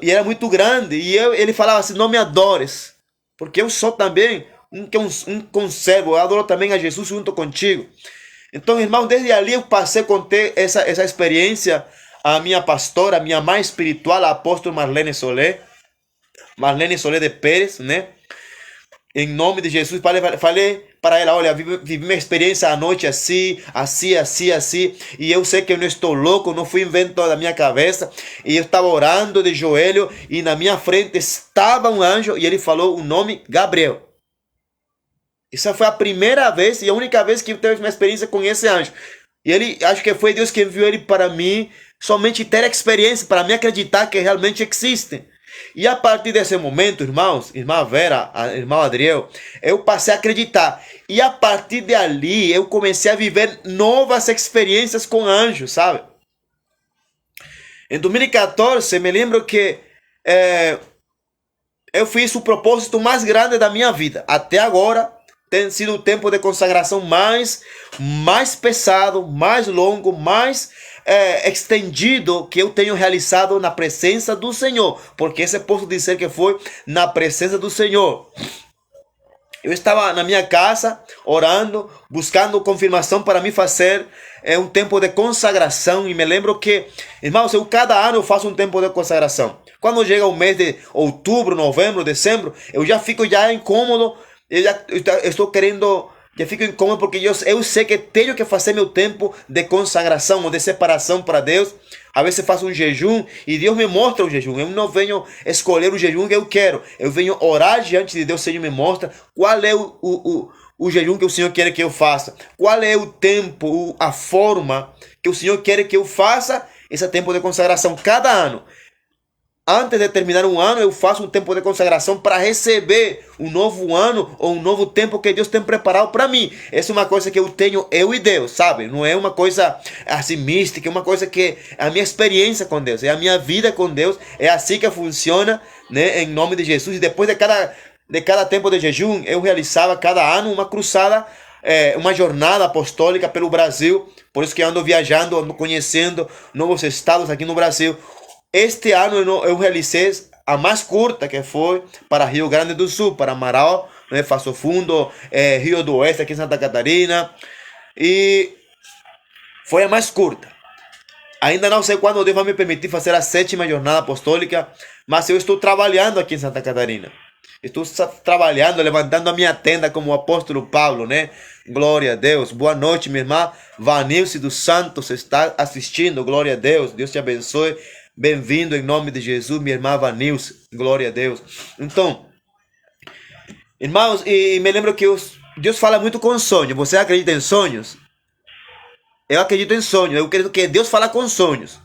E era muito grande. E ele falava assim, não me adores, porque eu sou também um conservo, eu adoro também a Jesus junto contigo. Então, irmão, desde ali eu passei a contar essa experiência à minha pastora, a minha mãe espiritual, a apóstola Marlene Solé de Pérez, né? Em nome de Jesus, falei para ela, olha, vivi minha experiência à noite assim, e eu sei que eu não estou louco, não fui invento da minha cabeça, e eu estava orando de joelho, e na minha frente estava um anjo, e ele falou o nome Gabriel. Essa foi a primeira vez e a única vez que eu tive uma experiência com esse anjo. E acho que foi Deus que enviou ele para mim, somente ter experiência, para me acreditar que realmente existe. E a partir desse momento, irmãos, irmã Vera, irmão Adriel, eu passei a acreditar. E a partir dali, eu comecei a viver novas experiências com anjos, sabe? Em 2014, me lembro que eu fiz o propósito mais grande da minha vida. Até agora, tem sido o tempo de consagração mais pesado, mais longo, mais extendido que eu tenho realizado na presença do Senhor. Porque esse posso dizer que foi na presença do Senhor. Eu estava na minha casa, orando, buscando confirmação para me fazer um tempo de consagração. E me lembro que, irmãos, cada ano eu faço um tempo de consagração. Quando chega o mês de outubro, novembro, dezembro, eu já fico incômodo. Eu estou querendo, já fico incômodo porque eu sei que tenho que fazer meu tempo de consagração ou de separação para Deus. Às vezes faço um jejum e Deus me mostra o jejum. Eu não venho escolher o jejum que eu quero. Eu venho orar diante de Deus. O Senhor me mostra qual é o jejum que o Senhor quer que eu faça. Qual é o tempo, a forma que o Senhor quer que eu faça esse tempo de consagração cada ano. antes de terminar um ano, eu faço um tempo de consagração para receber um novo ano ou um novo tempo que Deus tem preparado para mim. Essa é uma coisa que eu tenho, eu e Deus, sabe? Não é uma coisa assim mística, é uma coisa que é a minha experiência com Deus, é a minha vida com Deus, é assim que funciona, né? Em nome de Jesus. E depois de cada tempo de jejum, eu realizava cada ano uma cruzada, uma jornada apostólica pelo Brasil. Por isso que ando viajando, ando conhecendo novos estados aqui no Brasil. Este ano eu realizei a mais curta, que foi para Rio Grande do Sul, para Amaral, né, Passo Fundo, Rio do Oeste, aqui em Santa Catarina. E foi a mais curta. Ainda não sei quando Deus vai me permitir fazer a 7ª jornada apostólica, mas eu estou trabalhando aqui em Santa Catarina. Estou trabalhando, levantando a minha tenda como o apóstolo Paulo, né? Glória a Deus. Boa noite, minha irmã Vanilce dos Santos está assistindo. Glória a Deus. Deus te abençoe. Bem-vindo em nome de Jesus, minha irmã Vanilce. Glória a Deus. Então, irmãos, e me lembro que Deus fala muito com sonhos. Você acredita em sonhos? Eu acredito em sonhos. Eu acredito que Deus fala com sonhos,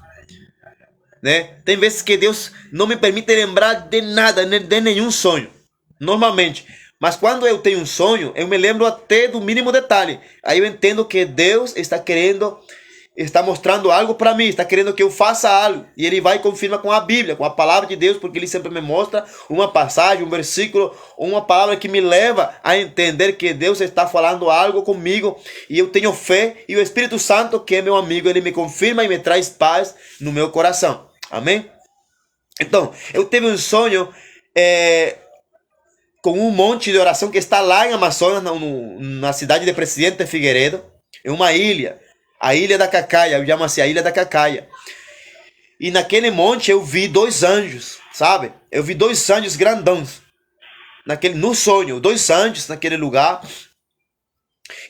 né? Tem vezes que Deus não me permite lembrar de nada, de nenhum sonho, normalmente. Mas quando eu tenho um sonho, eu me lembro até do mínimo detalhe. Aí eu entendo que Deus está mostrando algo para mim, está querendo que eu faça algo. E Ele vai e confirma com a Bíblia, com a palavra de Deus, porque Ele sempre me mostra uma passagem, um versículo, uma palavra que me leva a entender que Deus está falando algo comigo. E eu tenho fé, e o Espírito Santo, que é meu amigo, ele me confirma e me traz paz no meu coração. Amém? Então, eu tive um sonho com um monte de oração que está lá em Amazonas, na cidade de Presidente Figueiredo, em uma ilha. A Ilha da Cacaia, eu chamo assim, a Ilha da Cacaia. E naquele monte eu vi 2 anjos, sabe? Eu vi 2 anjos grandões. No sonho, 2 anjos naquele lugar.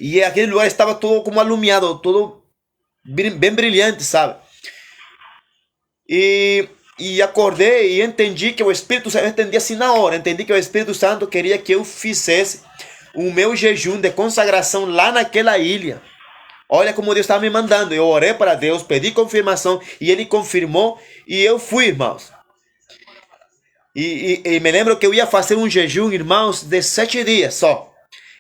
E aquele lugar estava todo como alumiado, todo bem brilhante, sabe? E acordei e entendi que o Espírito Santo, eu entendi assim na hora, entendi que o Espírito Santo queria que eu fizesse o meu jejum de consagração lá naquela ilha. Olha como Deus estava me mandando. Eu orei para Deus, pedi confirmação e Ele confirmou e eu fui, irmãos. E me lembro que eu ia fazer um jejum, irmãos, de 7 dias só.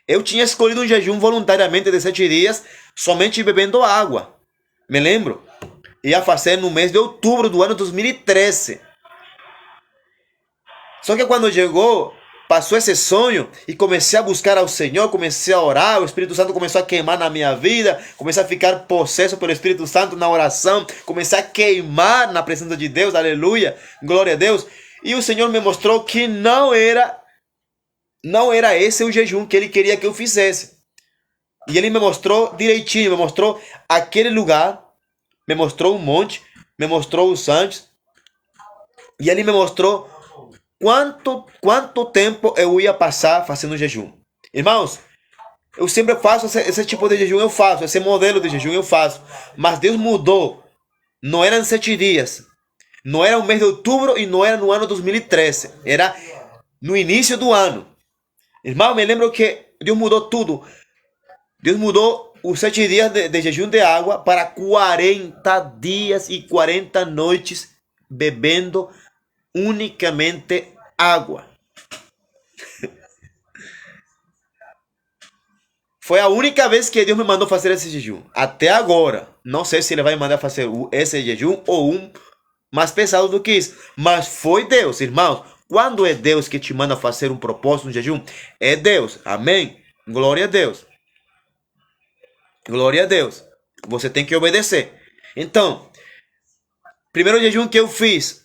Eu tinha escolhido um jejum voluntariamente de 7 dias, somente bebendo água. Me lembro. Ia fazer no mês de outubro do ano 2013. Só que quando chegou, passou esse sonho e comecei a buscar ao Senhor, comecei a orar, o Espírito Santo começou a queimar na minha vida, comecei a ficar possesso pelo Espírito Santo na oração, comecei a queimar na presença de Deus, aleluia, glória a Deus. E o Senhor me mostrou que não era esse o jejum que Ele queria que eu fizesse. E Ele me mostrou direitinho, me mostrou aquele lugar, me mostrou um monte, me mostrou os anjos, e Ele me mostrou quanto tempo eu ia passar fazendo jejum. Irmãos, eu sempre faço esse tipo de jejum, eu faço, esse modelo de jejum eu faço. Mas Deus mudou. Não eram 7 dias. Não era o mês de outubro e não era no ano 2013. Era no início do ano. Irmão, me lembro que Deus mudou tudo. Deus mudou os 7 dias de jejum de água para 40 dias e 40 noites bebendo unicamente água. Foi a única vez que Deus me mandou fazer esse jejum. Até agora. Não sei se Ele vai me mandar fazer esse jejum ou um mais pesado do que isso. Mas foi Deus, irmãos. Quando é Deus que te manda fazer um propósito, um jejum, é Deus. Amém? Glória a Deus. Glória a Deus. Você tem que obedecer. Então, primeiro jejum que eu fiz,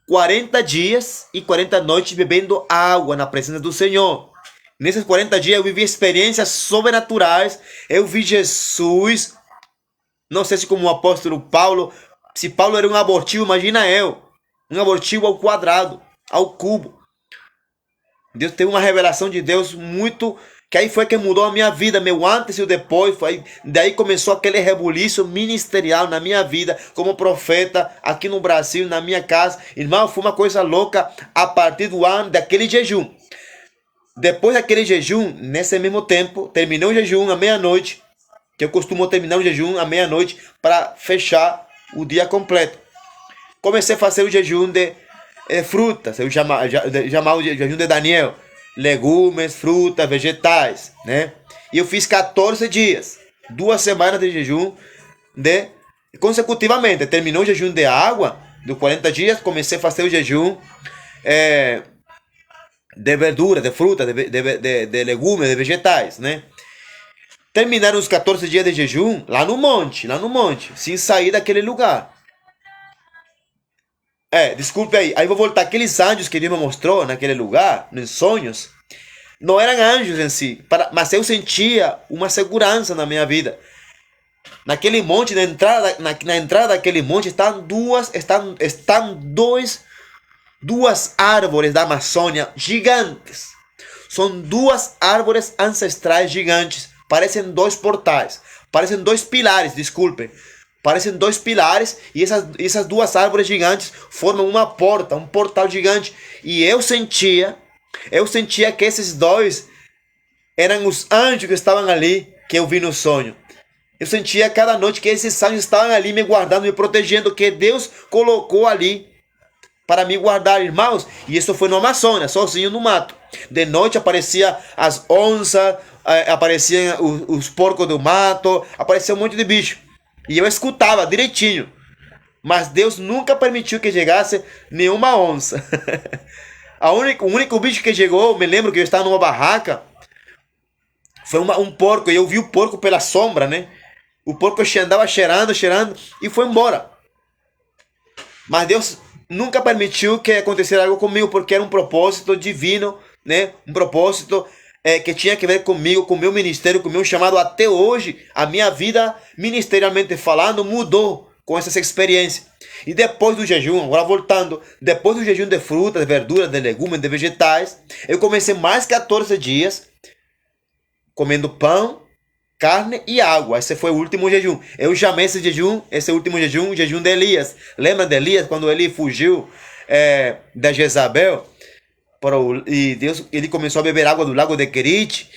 40 dias e 40 noites bebendo água na presença do Senhor. Nesses 40 dias eu vivi experiências sobrenaturais. Eu vi Jesus. Não sei se como o apóstolo Paulo. Se Paulo era um abortivo, imagina eu. Um abortivo ao quadrado, ao cubo. Deus teve uma revelação de Deus muito... Que aí foi que mudou a minha vida, meu antes e o depois. Daí começou aquele rebuliço ministerial na minha vida, como profeta, aqui no Brasil, na minha casa. Irmão, foi uma coisa louca a partir do ano, daquele jejum. Depois daquele jejum, nesse mesmo tempo, terminei o jejum à meia-noite, que eu costumo terminar o jejum à meia-noite para fechar o dia completo. Comecei a fazer o jejum de frutas, eu chamava de jejum de Daniel, legumes, frutas, vegetais, né? E eu fiz 14 dias, 2 semanas de jejum consecutivamente. Terminou o jejum de água, dos 40 dias, comecei a fazer o jejum de verdura, de fruta, de legumes, de vegetais, né? Terminaram os 14 dias de jejum lá no monte, sem sair daquele lugar. Desculpe aí. Aí vou voltar. Aqueles anjos que Deus me mostrou naquele lugar, nos sonhos, não eram anjos em si, mas eu sentia uma segurança na minha vida. Naquele monte, na entrada daquele monte, estão duas árvores da Amazônia gigantes. São duas árvores ancestrais gigantes. Parecem dois portais. Parecem dois pilares, desculpem. Parecem dois pilares e essas duas árvores gigantes formam uma porta, um portal gigante. E eu sentia que esses dois eram os anjos que estavam ali, que eu vi no sonho. Eu sentia cada noite que esses anjos estavam ali me guardando, me protegendo, que Deus colocou ali para me guardar, irmãos. E isso foi no Amazonas, sozinho no mato. De noite aparecia as onças, apareciam os porcos do mato, aparecia um monte de bicho. E eu escutava direitinho. Mas Deus nunca permitiu que chegasse nenhuma onça. O único bicho que chegou, me lembro que eu estava numa barraca, foi um porco. E eu vi o porco pela sombra, né? O porco andava cheirando e foi embora. Mas Deus nunca permitiu que acontecesse algo comigo, porque era um propósito divino, né? Um propósito que tinha que ver comigo, com o meu ministério, com o meu chamado. Até hoje, a minha vida, ministerialmente falando, mudou com essa experiência. E depois do jejum, agora voltando, depois do jejum de frutas, de verduras, de legumes, de vegetais, eu comecei mais 14 dias comendo pão, carne e água. Esse foi o último jejum. Eu chamei esse último jejum, o jejum de Elias. Lembra de Elias, quando ele fugiu da Jezabel? E Deus, ele começou a beber água do lago de Querite.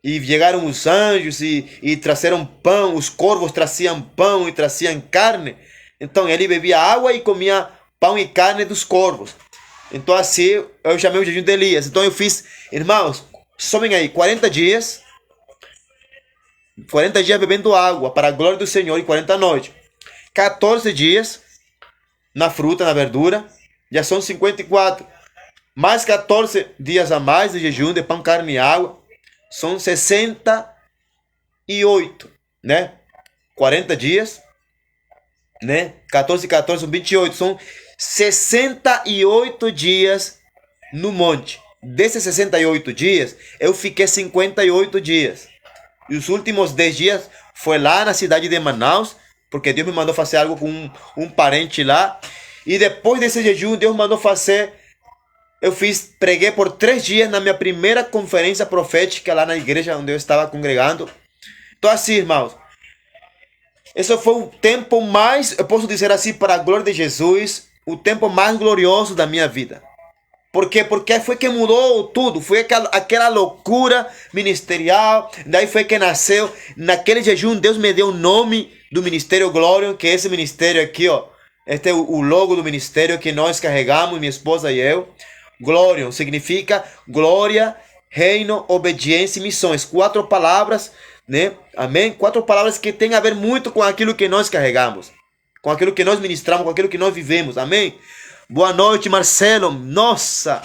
E chegaram os anjos e trouxeram pão. Os corvos traziam pão e traziam carne. Então ele bebia água e comia pão e carne dos corvos. Então assim eu chamei o jejum de Elias. Então eu fiz, irmãos, somem aí 40 dias. 40 dias bebendo água para a glória do Senhor e 40 noites. 14 dias na fruta, na verdura, já são 54. Mais 14 dias a mais de jejum de pão, carne e água, são 68, né? 40 dias, né? 14 e 14 são 28, são 68 dias no monte. Desses 68 dias, eu fiquei 58 dias. E os últimos 10 dias foi lá na cidade de Manaus, porque Deus me mandou fazer algo com um parente lá. E depois desse jejum, Deus me mandou fazer. Preguei por 3 dias na minha primeira conferência profética lá na igreja onde eu estava congregando. Então assim, irmãos, esse foi o tempo mais, eu posso dizer assim, para a glória de Jesus, o tempo mais glorioso da minha vida. Por quê? Porque foi que mudou tudo. Foi aquela loucura ministerial. Daí foi que nasceu. Naquele jejum, Deus me deu o nome do Ministério Glória, que é esse ministério aqui, ó. Este é o logo do ministério que nós carregamos, minha esposa e eu. Glória significa glória, reino, obediência e missões. 4 palavras, né? Amém? 4 palavras que tem a ver muito com aquilo que nós carregamos, com aquilo que nós ministramos, com aquilo que nós vivemos. Amém? Boa noite, Marcelo. Nossa,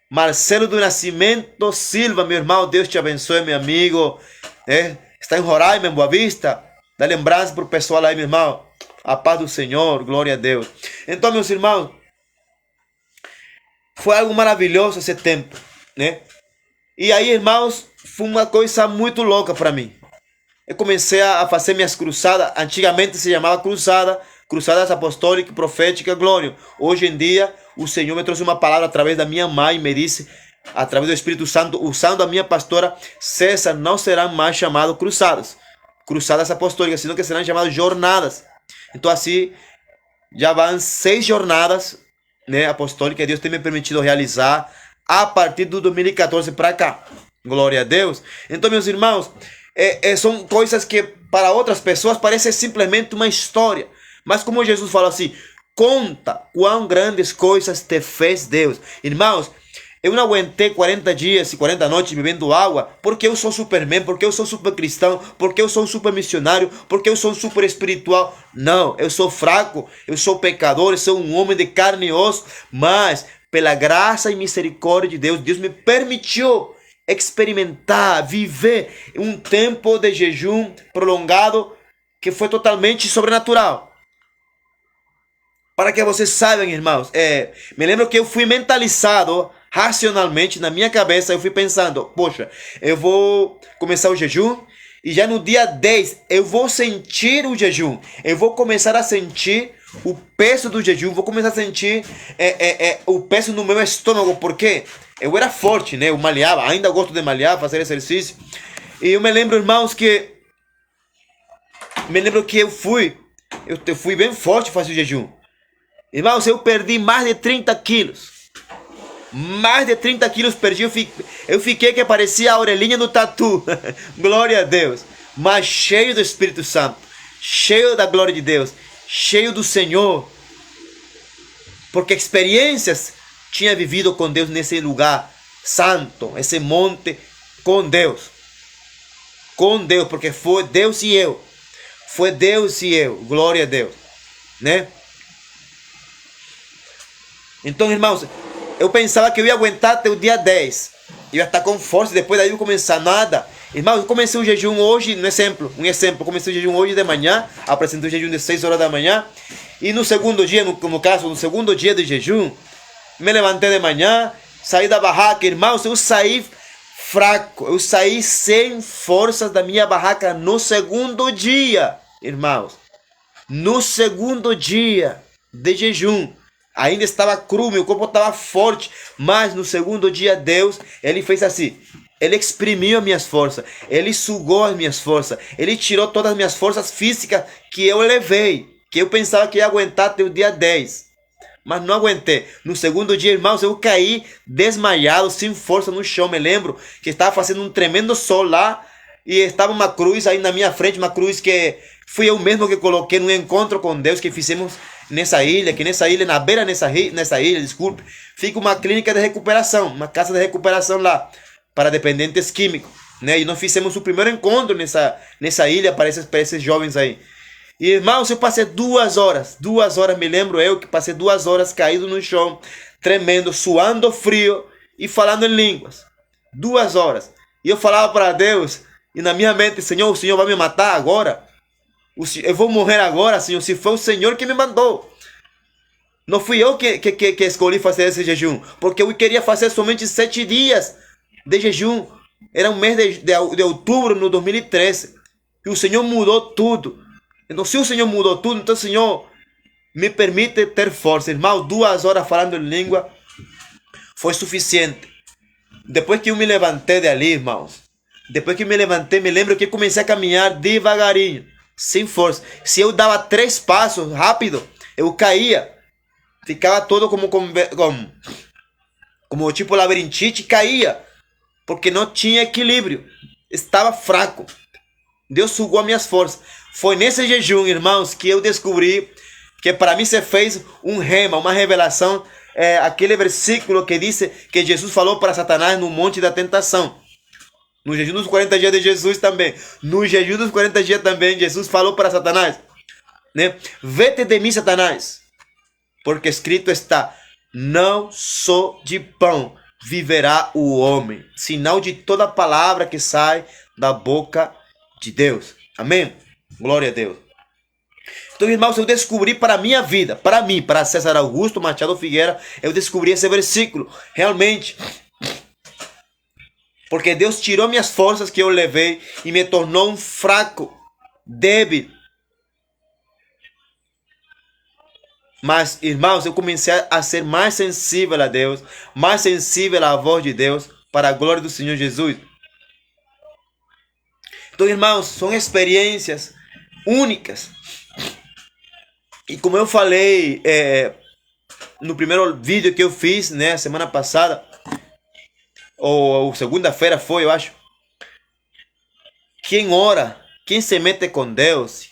Marcelo do Nascimento Silva, meu irmão. Deus te abençoe, meu amigo. Está em Roraima, em Boa Vista. Dá lembrança para o pessoal aí, meu irmão. A paz do Senhor, glória a Deus. Então, meus irmãos, foi algo maravilhoso esse tempo, né? E aí, irmãos, foi uma coisa muito louca para mim. Eu comecei a fazer minhas cruzadas. Antigamente se chamava Cruzadas Apostólicas, Proféticas, Glória. Hoje em dia, o Senhor me trouxe uma palavra através da minha mãe, me disse, através do Espírito Santo, usando a minha pastora, César, não serão mais chamados Cruzadas Apostólicas, senão que serão chamadas jornadas. Então assim, já vão 6 jornadas, né, apostólicas que Deus tem me permitido realizar a partir do 2014 para cá. Glória a Deus. Então, meus irmãos, são coisas que para outras pessoas parecem simplesmente uma história. Mas como Jesus fala assim, conta quão grandes coisas te fez Deus. Irmãos, eu não aguentei 40 dias e 40 noites bebendo água porque eu sou Superman, porque eu sou super cristão, porque eu sou super missionário, porque eu sou super espiritual. Não, eu sou fraco, eu sou pecador, eu sou um homem de carne e osso, mas pela graça e misericórdia de Deus, Deus me permitiu experimentar, viver um tempo de jejum prolongado que foi totalmente sobrenatural. Para que vocês saibam, irmãos, me lembro que eu fui mentalizado racionalmente na minha cabeça, eu fui pensando, poxa, eu vou começar o jejum e já no dia 10 eu vou sentir o jejum, eu vou começar a sentir o peso do jejum, vou começar a sentir o peso no meu estômago, porque eu era forte, né? Eu malhava, ainda gosto de malhar, fazer exercício. E eu me lembro, irmãos, que eu fui bem forte fazer o jejum. Irmãos, eu perdi mais de 30 quilos. Mais de 30 quilos perdi. Eu fiquei que parecia a orelhinha do tatu. Glória a Deus. Mas cheio do Espírito Santo. Cheio da glória de Deus. Cheio do Senhor. Porque experiências tinha vivido com Deus nesse lugar santo. Esse monte com Deus. Com Deus. Porque foi Deus e eu. Foi Deus e eu. Glória a Deus. Né? Então, irmãos, eu pensava que eu ia aguentar até o dia 10. Eu ia estar com força, depois daí eu começar nada. Irmãos, eu comecei o jejum hoje, um exemplo. Comecei o jejum hoje de manhã, apresentei o jejum de 6 horas da manhã. E no segundo dia, no segundo dia de jejum, me levantei de manhã, saí da barraca. Irmãos, eu saí fraco, eu saí sem forças da minha barraca no segundo dia, irmãos. No segundo dia de jejum. Ainda estava cru, meu corpo estava forte, mas no segundo dia Deus, Ele fez assim, Ele exprimiu as minhas forças, Ele sugou as minhas forças, Ele tirou todas as minhas forças físicas que eu levei, que eu pensava que ia aguentar até o dia 10, mas não aguentei. No segundo dia, irmãos, eu caí desmaiado, sem força no chão. Me lembro que estava fazendo um tremendo sol lá, e estava uma cruz aí na minha frente, uma cruz que fui eu mesmo que coloquei no encontro com Deus que fizemos nessa ilha, na beira nessa ilha, desculpe, fica uma clínica de recuperação, uma casa de recuperação lá, para dependentes químicos, né? E nós fizemos o primeiro encontro nessa ilha para esses jovens aí. E, irmãos, eu passei 2 horas, me lembro eu que passei 2 horas caído no chão, tremendo, suando frio e falando em línguas. 2 horas. E eu falava para Deus, e na minha mente, Senhor, o Senhor vai me matar agora? Eu vou morrer agora, Senhor, se foi o Senhor que me mandou. Não fui eu que escolhi fazer esse jejum, porque eu queria fazer somente 7 dias de jejum. Era um mês de outubro no 2013. E o Senhor mudou tudo. Então, se o Senhor mudou tudo, então o Senhor me permite ter força. Irmão, 2 horas falando em língua foi suficiente. Depois que eu me levantei dali, irmãos, me lembro que eu comecei a caminhar devagarinho, sem força. Se eu dava 3 passos rápido, eu caía. Ficava todo como tipo labirintite, caía. Porque não tinha equilíbrio. Estava fraco. Deus sugou as minhas forças. Foi nesse jejum, irmãos, que eu descobri que para mim se fez um rema, uma revelação. Aquele versículo que diz que Jesus falou para Satanás no monte da tentação. No jejum dos 40 dias de Jesus também. No jejum dos 40 dias também, Jesus falou para Satanás, né? Vete de mim, Satanás, porque escrito está, não só de pão viverá o homem, senão de toda palavra que sai da boca de Deus. Amém? Glória a Deus. Então, irmãos, eu descobri para a minha vida, para mim, para César Augusto Machado Figueira, eu descobri esse versículo, realmente. Porque Deus tirou minhas forças que eu levei e me tornou um fraco, débil. Mas, irmãos, eu comecei a ser mais sensível a Deus, mais sensível à voz de Deus, para a glória do Senhor Jesus. Então, irmãos, são experiências únicas. E como eu falei no primeiro vídeo que eu fiz, né, semana passada, ou segunda-feira foi, eu acho. Quem ora, quem se mete com Deus,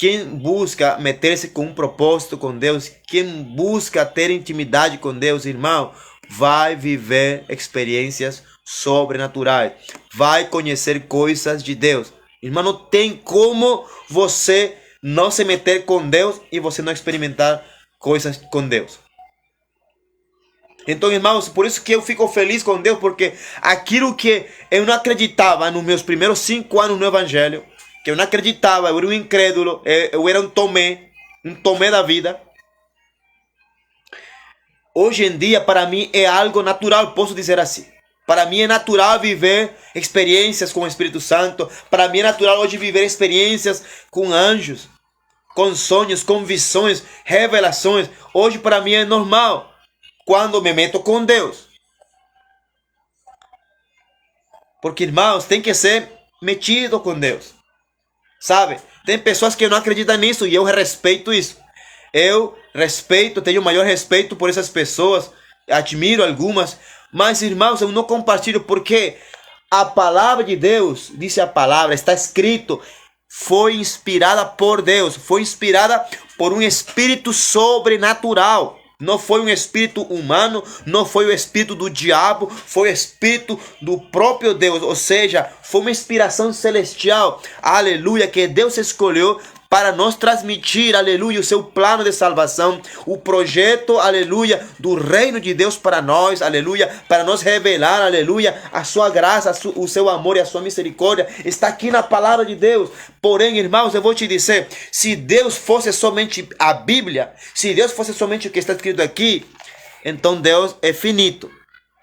quem busca meter-se com um propósito com Deus, quem busca ter intimidade com Deus, irmão, vai viver experiências sobrenaturais, vai conhecer coisas de Deus. Irmão, não tem como você não se meter com Deus e você não experimentar coisas com Deus. Então, irmãos, por isso que eu fico feliz com Deus, porque aquilo que eu não acreditava nos meus primeiros 5 anos no Evangelho, que eu não acreditava, eu era um incrédulo, eu era um Tomé da vida. Hoje em dia, para mim, é algo natural, posso dizer assim. Para mim é natural viver experiências com o Espírito Santo. Para mim é natural hoje viver experiências com anjos, com sonhos, com visões, revelações. Hoje para mim é normal quando me meto com Deus. Porque, irmãos, tem que ser metido com Deus. Sabe? Tem pessoas que não acreditam nisso e eu respeito isso. Eu respeito, tenho o maior respeito por essas pessoas. Admiro algumas. Mas, irmãos, eu não compartilho porque a palavra de Deus, disse a palavra, está escrito, foi inspirada por Deus, foi inspirada por um espírito sobrenatural. Não foi um espírito humano, não foi o espírito do diabo, foi o espírito do próprio Deus. Ou seja, foi uma inspiração celestial, aleluia, que Deus escolheu para nos transmitir, aleluia, o seu plano de salvação, o projeto, aleluia, do reino de Deus para nós, aleluia, para nos revelar, aleluia, a sua graça, o seu amor e a sua misericórdia, está aqui na palavra de Deus. Porém, irmãos, eu vou te dizer, se Deus fosse somente a Bíblia, se Deus fosse somente o que está escrito aqui, então Deus é finito,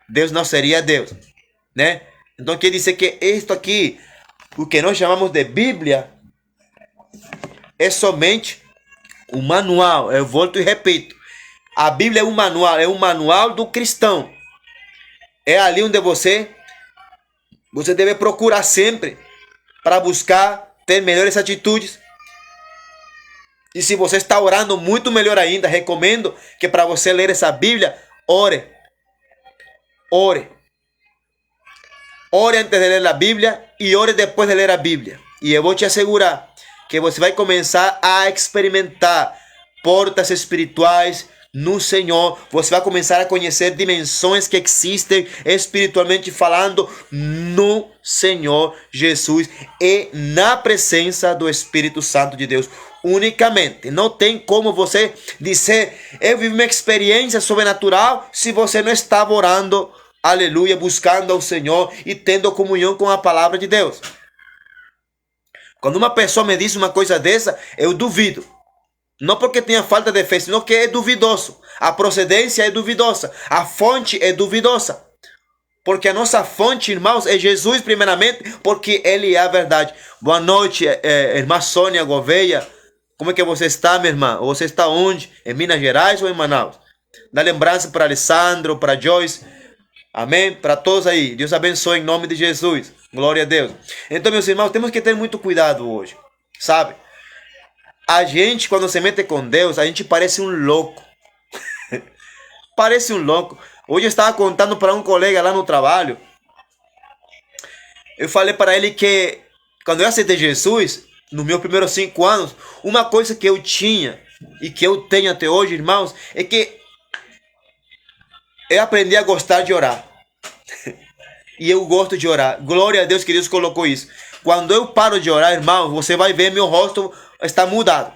Deus não seria Deus, né? Então quer dizer que isto aqui, o que nós chamamos de Bíblia, é somente um manual. Eu volto e repito. A Bíblia é um manual do cristão. É ali onde você deve procurar sempre para buscar ter melhores atitudes. E se você está orando, muito melhor ainda, recomendo que para você ler essa Bíblia, ore. Ore. Ore antes de ler a Bíblia e ore depois de ler a Bíblia. E eu vou te assegurar que você vai começar a experimentar portas espirituais no Senhor. Você vai começar a conhecer dimensões que existem espiritualmente falando no Senhor Jesus e na presença do Espírito Santo de Deus. Unicamente. Não tem como você dizer, eu vivi uma experiência sobrenatural, se você não estava orando, aleluia, buscando ao Senhor e tendo comunhão com a palavra de Deus. Quando uma pessoa me diz uma coisa dessa, eu duvido. Não porque tenha falta de fé, senão que é duvidoso. A procedência é duvidosa. A fonte é duvidosa. Porque a nossa fonte, irmãos, é Jesus primeiramente, porque Ele é a verdade. Boa noite, irmã Sônia Gouveia. Como é que você está, minha irmã? Você está onde? Em Minas Gerais ou em Manaus? Dá lembrança para Alessandro, para Joyce. Amém? Para todos aí. Deus abençoe em nome de Jesus. Glória a Deus. Então, meus irmãos, temos que ter muito cuidado hoje. Sabe? A gente, quando se mete com Deus, a gente parece um louco. Parece um louco. Hoje eu estava contando para um colega lá no trabalho. Eu falei para ele que quando eu aceitei Jesus, nos meus primeiros 5 anos, uma coisa que eu tinha e que eu tenho até hoje, irmãos, é que eu aprendi a gostar de orar. E eu gosto de orar. Glória a Deus que Deus colocou isso. Quando eu paro de orar, irmão, você vai ver meu rosto está mudado.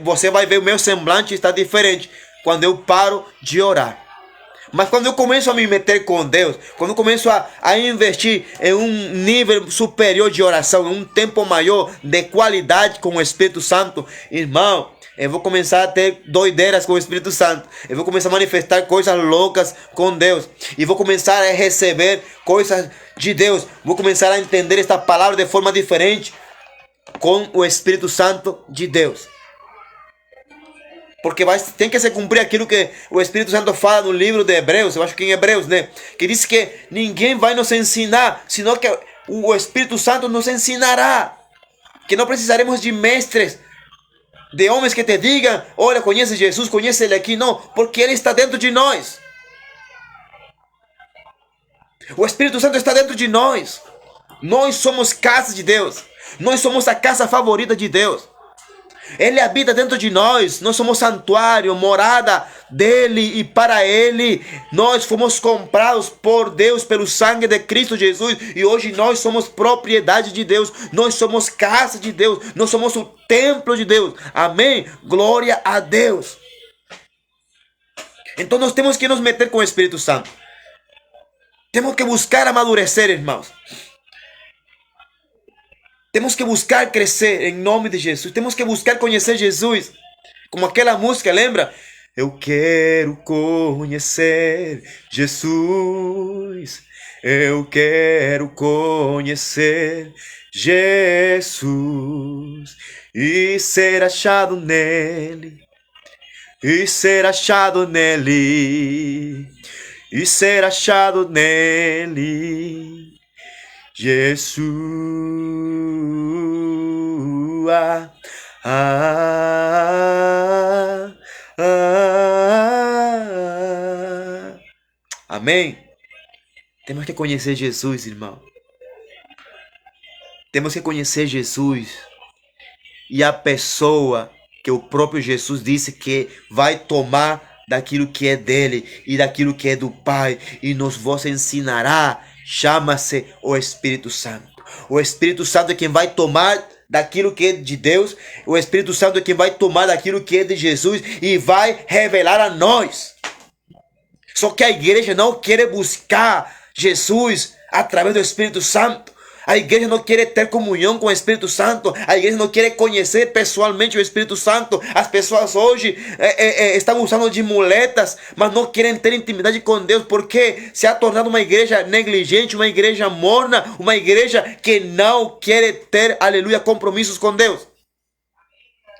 Você vai ver o meu semblante está diferente quando eu paro de orar. Mas quando eu começo a me meter com Deus, quando eu começo a investir em um nível superior de oração, em um tempo maior de qualidade com o Espírito Santo, irmão, eu vou começar a ter doideiras com o Espírito Santo. Eu vou começar a manifestar coisas loucas com Deus. E vou começar a receber coisas de Deus. Vou começar a entender esta palavra de forma diferente com o Espírito Santo de Deus. Porque tem que se cumprir aquilo que o Espírito Santo fala no livro de Hebreus. Eu acho que em Hebreus, né? Que diz que ninguém vai nos ensinar, senão que o Espírito Santo nos ensinará. Que não precisaremos de mestres, de homens que te digam, olha, conhece Jesus, conhece Ele aqui. Não, porque Ele está dentro de nós. O Espírito Santo está dentro de nós. Nós somos casa de Deus. Nós somos a casa favorita de Deus. Ele habita dentro de nós. Nós somos santuário, morada dele e para ele. Nós fomos comprados por Deus pelo sangue de Cristo Jesus. E hoje nós somos propriedade de Deus. Nós somos casa de Deus. Nós somos o templo de Deus. Amém? Glória a Deus. Então nós temos que nos meter com o Espírito Santo. Temos que buscar amadurecer, irmãos. Temos que buscar crescer em nome de Jesus. Temos que buscar conhecer Jesus. Como aquela música, lembra? Eu quero conhecer Jesus. Eu quero conhecer Jesus. E ser achado nele. E ser achado nele. E ser achado nele. Jesus, amém? Temos que conhecer Jesus, irmão. Temos que conhecer Jesus. E a pessoa que o próprio Jesus disse que vai tomar daquilo que é dele e daquilo que é do Pai e nos vos ensinará, chama-se o Espírito Santo. O Espírito Santo é quem vai tomar daquilo que é de Deus. O Espírito Santo é quem vai tomar daquilo que é de Jesus e vai revelar a nós. Só que a igreja não quer buscar Jesus através do Espírito Santo. A igreja não quer ter comunhão com o Espírito Santo. A igreja não quer conhecer pessoalmente o Espírito Santo. As pessoas hoje estão usando de muletas, mas não querem ter intimidade com Deus, porque se ha tornado uma igreja negligente, uma igreja morna, uma igreja que não quer ter, aleluia, compromissos com Deus.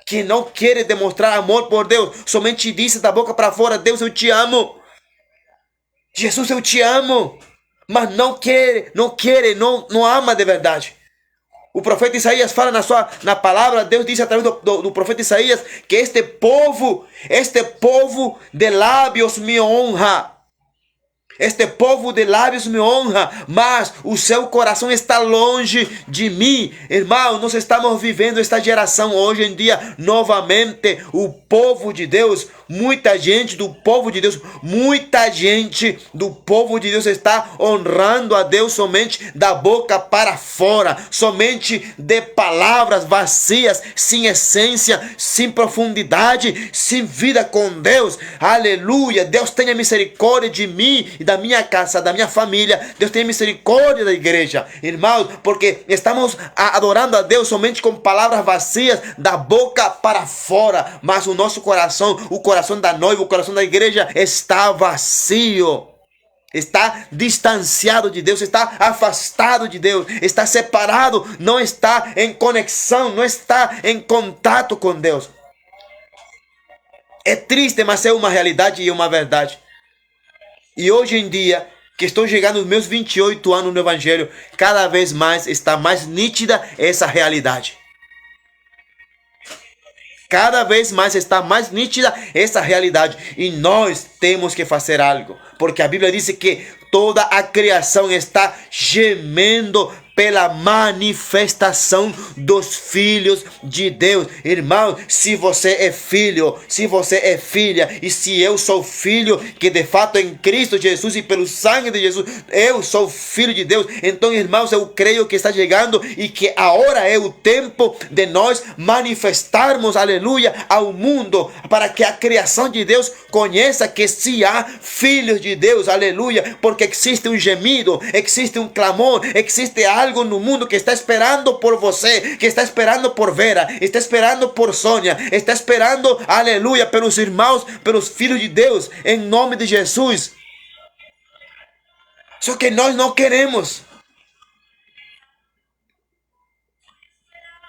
Que não quer demonstrar amor por Deus. Somente diz da boca para fora: Deus, eu te amo. Jesus, eu te amo. Mas não ama de verdade. O profeta Isaías fala na palavra, Deus diz através do profeta Isaías que este povo de lábios me honra. Este povo de lábios me honra, mas o seu coração está longe de mim. Irmão, nós estamos vivendo esta geração hoje em dia, novamente, o povo de Deus, muita gente do povo de Deus está honrando a Deus somente da boca para fora, somente de palavras vazias, sem essência, sem profundidade, sem vida com Deus. Aleluia, Deus tenha misericórdia de mim e da minha casa, da minha família. Deus tenha misericórdia da igreja, irmãos, porque estamos adorando a Deus somente com palavras vazias, da boca para fora, mas o nosso coração, o coração da noiva, o coração da igreja está vazio, está distanciado de Deus, está afastado de Deus, está separado, não está em conexão, não está em contato com Deus. É triste, mas é uma realidade e uma verdade. E hoje em dia, que estou chegando aos meus 28 anos no Evangelho, cada vez mais está mais nítida essa realidade. Cada vez mais está mais nítida essa realidade. E nós temos que fazer algo. Porque a Bíblia diz que toda a criação está gemendo pela manifestação dos filhos de Deus. Irmão, se você é filho, se você é filha, e se eu sou filho, que de fato em Cristo Jesus e pelo sangue de Jesus, eu sou filho de Deus. Então, irmãos, eu creio que está chegando e que agora é o tempo de nós manifestarmos, aleluia, ao mundo, para que a criação de Deus conheça que se há filhos de Deus, aleluia, porque existe um gemido, existe um clamor, existe algo no mundo que está esperando por você, que está esperando por Vera, está esperando por Sônia, está esperando, aleluia, pelos irmãos, pelos filhos de Deus, em nome de Jesus. Só que nós não queremos.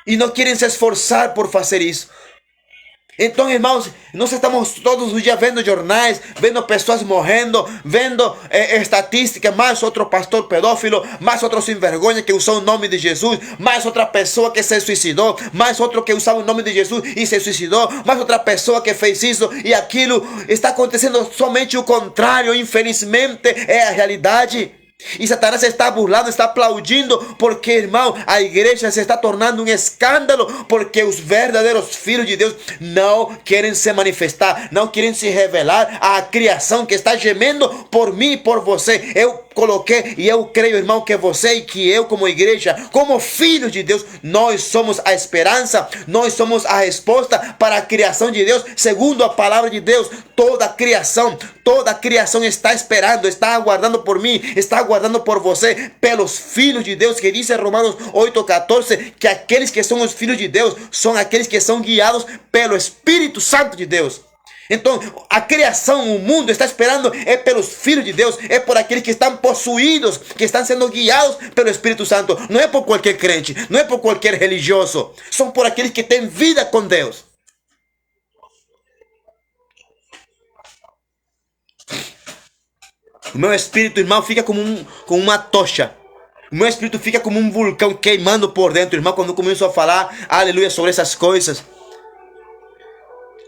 E não querem se esforçar por fazer isso. Então, irmãos, nós estamos todos os dias vendo jornais, vendo pessoas morrendo, vendo estatísticas, mais outro pastor pedófilo, mais outro sem vergonha que usou o nome de Jesus, mais outra pessoa que se suicidou, mais outro que usava o nome de Jesus e se suicidou, mais outra pessoa que fez isso e aquilo. Está acontecendo somente o contrário, infelizmente é a realidade. E Satanás está burlando, está aplaudindo, porque, irmão, a igreja se está tornando um escândalo, porque os verdadeiros filhos de Deus não querem se manifestar, não querem se revelar à criação que está gemendo por mim e por você. Eu coloquei e eu creio, irmão, que você e que eu, como igreja, como filhos de Deus, nós somos a esperança, nós somos a resposta para a criação de Deus, segundo a palavra de Deus. Toda a criação está esperando, está aguardando por mim, está aguardando por você, pelos filhos de Deus, que diz em Romanos 8:14, que aqueles que são os filhos de Deus são aqueles que são guiados pelo Espírito Santo de Deus. Então, a criação, o mundo está esperando é pelos filhos de Deus, é por aqueles que estão possuídos, que estão sendo guiados pelo Espírito Santo. Não é por qualquer crente, não é por qualquer religioso, são por aqueles que têm vida com Deus. O meu espírito, irmão, fica como uma tocha. O meu espírito fica como um vulcão queimando por dentro, irmão, quando eu começo a falar, aleluia, sobre essas coisas.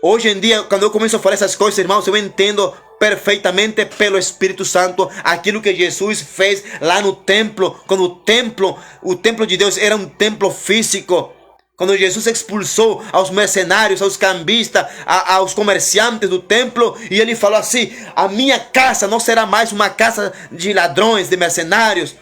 Hoje em dia, quando eu começo a falar essas coisas, irmãos, eu entendo perfeitamente pelo Espírito Santo aquilo que Jesus fez lá no templo, quando o templo de Deus era um templo físico. Quando Jesus expulsou aos mercenários, aos cambistas, aos comerciantes do templo, e ele falou assim: a minha casa não será mais uma casa de ladrões, de mercenários.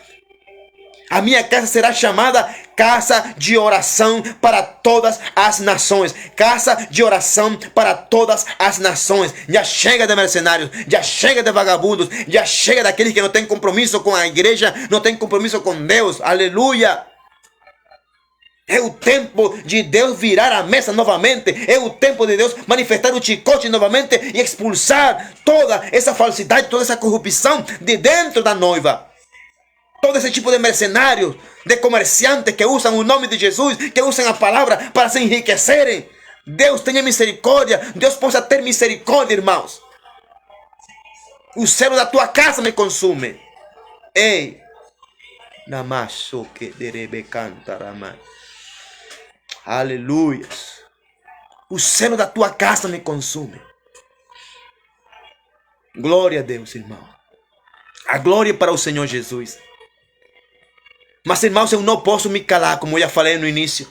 A minha casa será chamada casa de oração para todas as nações. Casa de oração para todas as nações. Já chega de mercenários, já chega de vagabundos, já chega daqueles que não têm compromisso com a igreja, não têm compromisso com Deus. Aleluia! É o tempo de Deus virar a mesa novamente. É o tempo de Deus manifestar o chicote novamente e expulsar toda essa falsidade, toda essa corrupção de dentro da noiva. Todo esse tipo de mercenários, de comerciantes que usam o nome de Jesus, que usam a palavra para se enriquecerem. Deus tenha misericórdia. Deus possa ter misericórdia, irmãos. O céu da tua casa me consume. Ei. Aleluia. O céu da tua casa me consume. Glória a Deus, irmão. A glória para o Senhor Jesus. Mas, irmãos, eu não posso me calar, como eu já falei no início.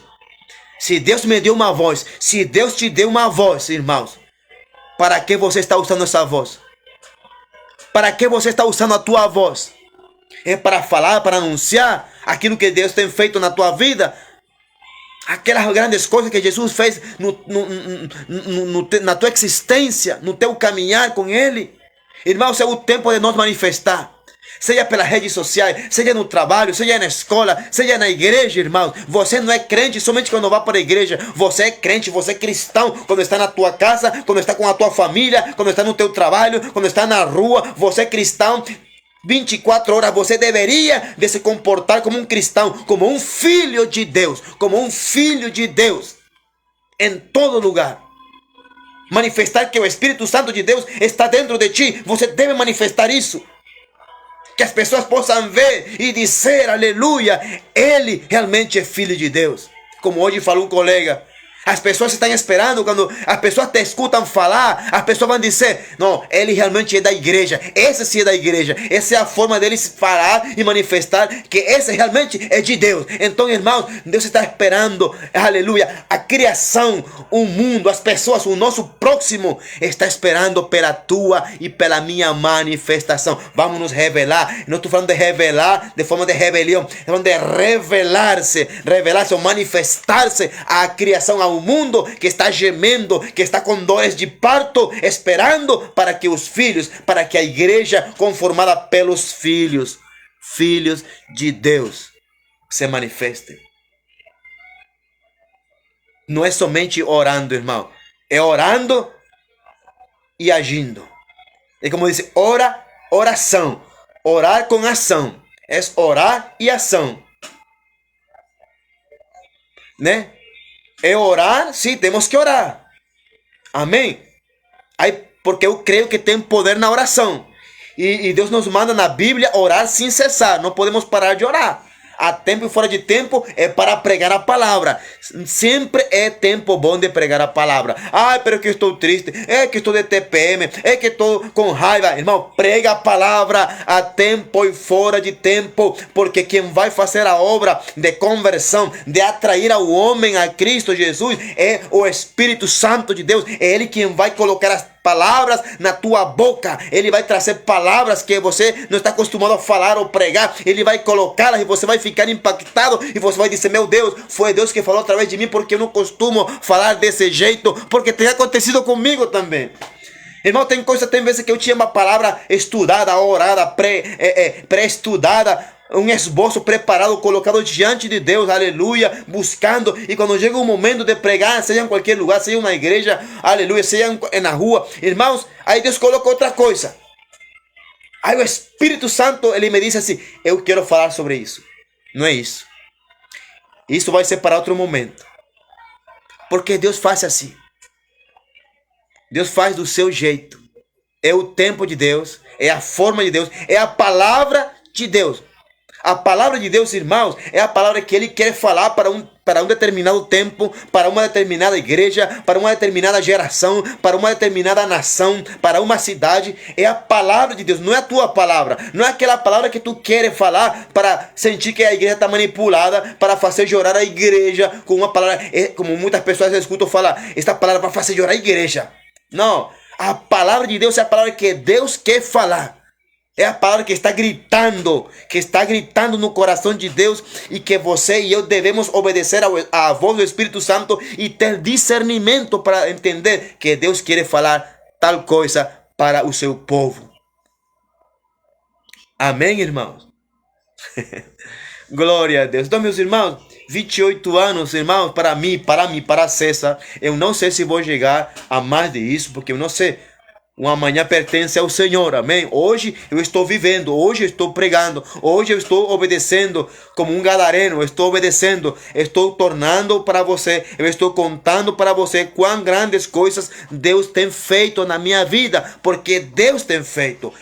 Se Deus me deu uma voz, se Deus te deu uma voz, irmãos, para que você está usando essa voz? Para que você está usando a tua voz? É para falar, para anunciar aquilo que Deus tem feito na tua vida? Aquelas grandes coisas que Jesus fez na tua existência, no teu caminhar com Ele? Irmãos, é o tempo de nos manifestar. Seja pelas redes sociais, seja no trabalho, seja na escola, seja na igreja, irmãos. Você não é crente somente quando vai para a igreja. Você é crente, você é cristão quando está na tua casa, quando está com a tua família, quando está no teu trabalho, quando está na rua. Você é cristão 24 horas. Você deveria de se comportar como um cristão, como um filho de Deus, como um filho de Deus em todo lugar. Manifestar que o Espírito Santo de Deus está dentro de ti. Você deve manifestar isso. Que as pessoas possam ver e dizer, aleluia, ele realmente é filho de Deus. Como hoje falou um colega, as pessoas estão esperando, quando as pessoas te escutam falar, as pessoas vão dizer, não, ele realmente é da igreja, esse sim é da igreja, essa é a forma deles falar e manifestar que esse realmente é de Deus. Então, irmãos, Deus está esperando, aleluia, a criação, o mundo, as pessoas, o nosso próximo está esperando pela tua e pela minha manifestação. Vamos nos revelar. Não estou falando de revelar de forma de rebelião, estou falando de revelar-se ou manifestar-se à criação, ao mundo que está gemendo, que está com dores de parto, esperando para que os filhos, para que a igreja conformada pelos filhos de Deus se manifeste. Não é somente orando, irmão, é orando e agindo. É como diz, oração, orar com ação, é orar e ação, né? É orar, sim, temos que orar. Amém? Aí, porque eu creio que tem poder na oração. E Deus nos manda na Bíblia orar sem cessar. Não podemos parar de orar. a tempo e fora de tempo é para pregar a palavra. Sempre é tempo bom de pregar a palavra. Pero que estou triste, é que estou de TPM, é que estou com raiva. Irmão, prega a palavra a tempo e fora de tempo, porque quem vai fazer a obra de conversão, de atrair ao homem a Cristo Jesus, é o Espírito Santo de Deus. É Ele quem vai colocar as palavras na tua boca. Ele vai trazer palavras que você não está acostumado a falar ou pregar. Ele vai colocá-las e você vai ficar impactado e você vai dizer: meu Deus, foi Deus que falou através de mim, porque eu não costumo falar desse jeito, porque tem acontecido comigo também. Irmão, tem vezes que eu tinha uma palavra estudada, orada, pré-estudada, um esboço preparado, colocado diante de Deus, aleluia, buscando, e quando chega o momento de pregar, seja em qualquer lugar, seja na igreja, aleluia, seja na rua, irmãos, aí Deus coloca outra coisa. Aí o Espírito Santo, ele me diz assim: eu quero falar sobre isso. Não é isso. Isso vai ser para outro momento. Porque Deus faz assim. Deus faz do seu jeito. É o tempo de Deus, é a forma de Deus, é a palavra de Deus. A palavra de Deus, irmãos, é a palavra que Ele quer falar para um determinado tempo, para uma determinada igreja, para uma determinada geração, para uma determinada nação, para uma cidade. É a palavra de Deus, não é a tua palavra. Não é aquela palavra que tu queres falar para sentir que a igreja está manipulada, para fazer chorar a igreja com uma palavra, como muitas pessoas escutam falar, esta palavra para fazer chorar a igreja. Não, a palavra de Deus é a palavra que Deus quer falar. É a palavra que está gritando no coração de Deus, e que você e eu devemos obedecer à voz do Espírito Santo e ter discernimento para entender que Deus quer falar tal coisa para o seu povo. Amém, irmãos? Glória a Deus. Então, meus irmãos, 28 anos, irmãos, para César, eu não sei se vou chegar a mais de isso, porque eu não sei. O amanhã pertence ao Senhor, amém? Hoje eu estou vivendo, hoje eu estou pregando, hoje eu estou obedecendo como um gadareno, eu estou obedecendo, estou tornando para você, eu estou contando para você quão grandes coisas Deus tem feito na minha vida, porque Deus tem feito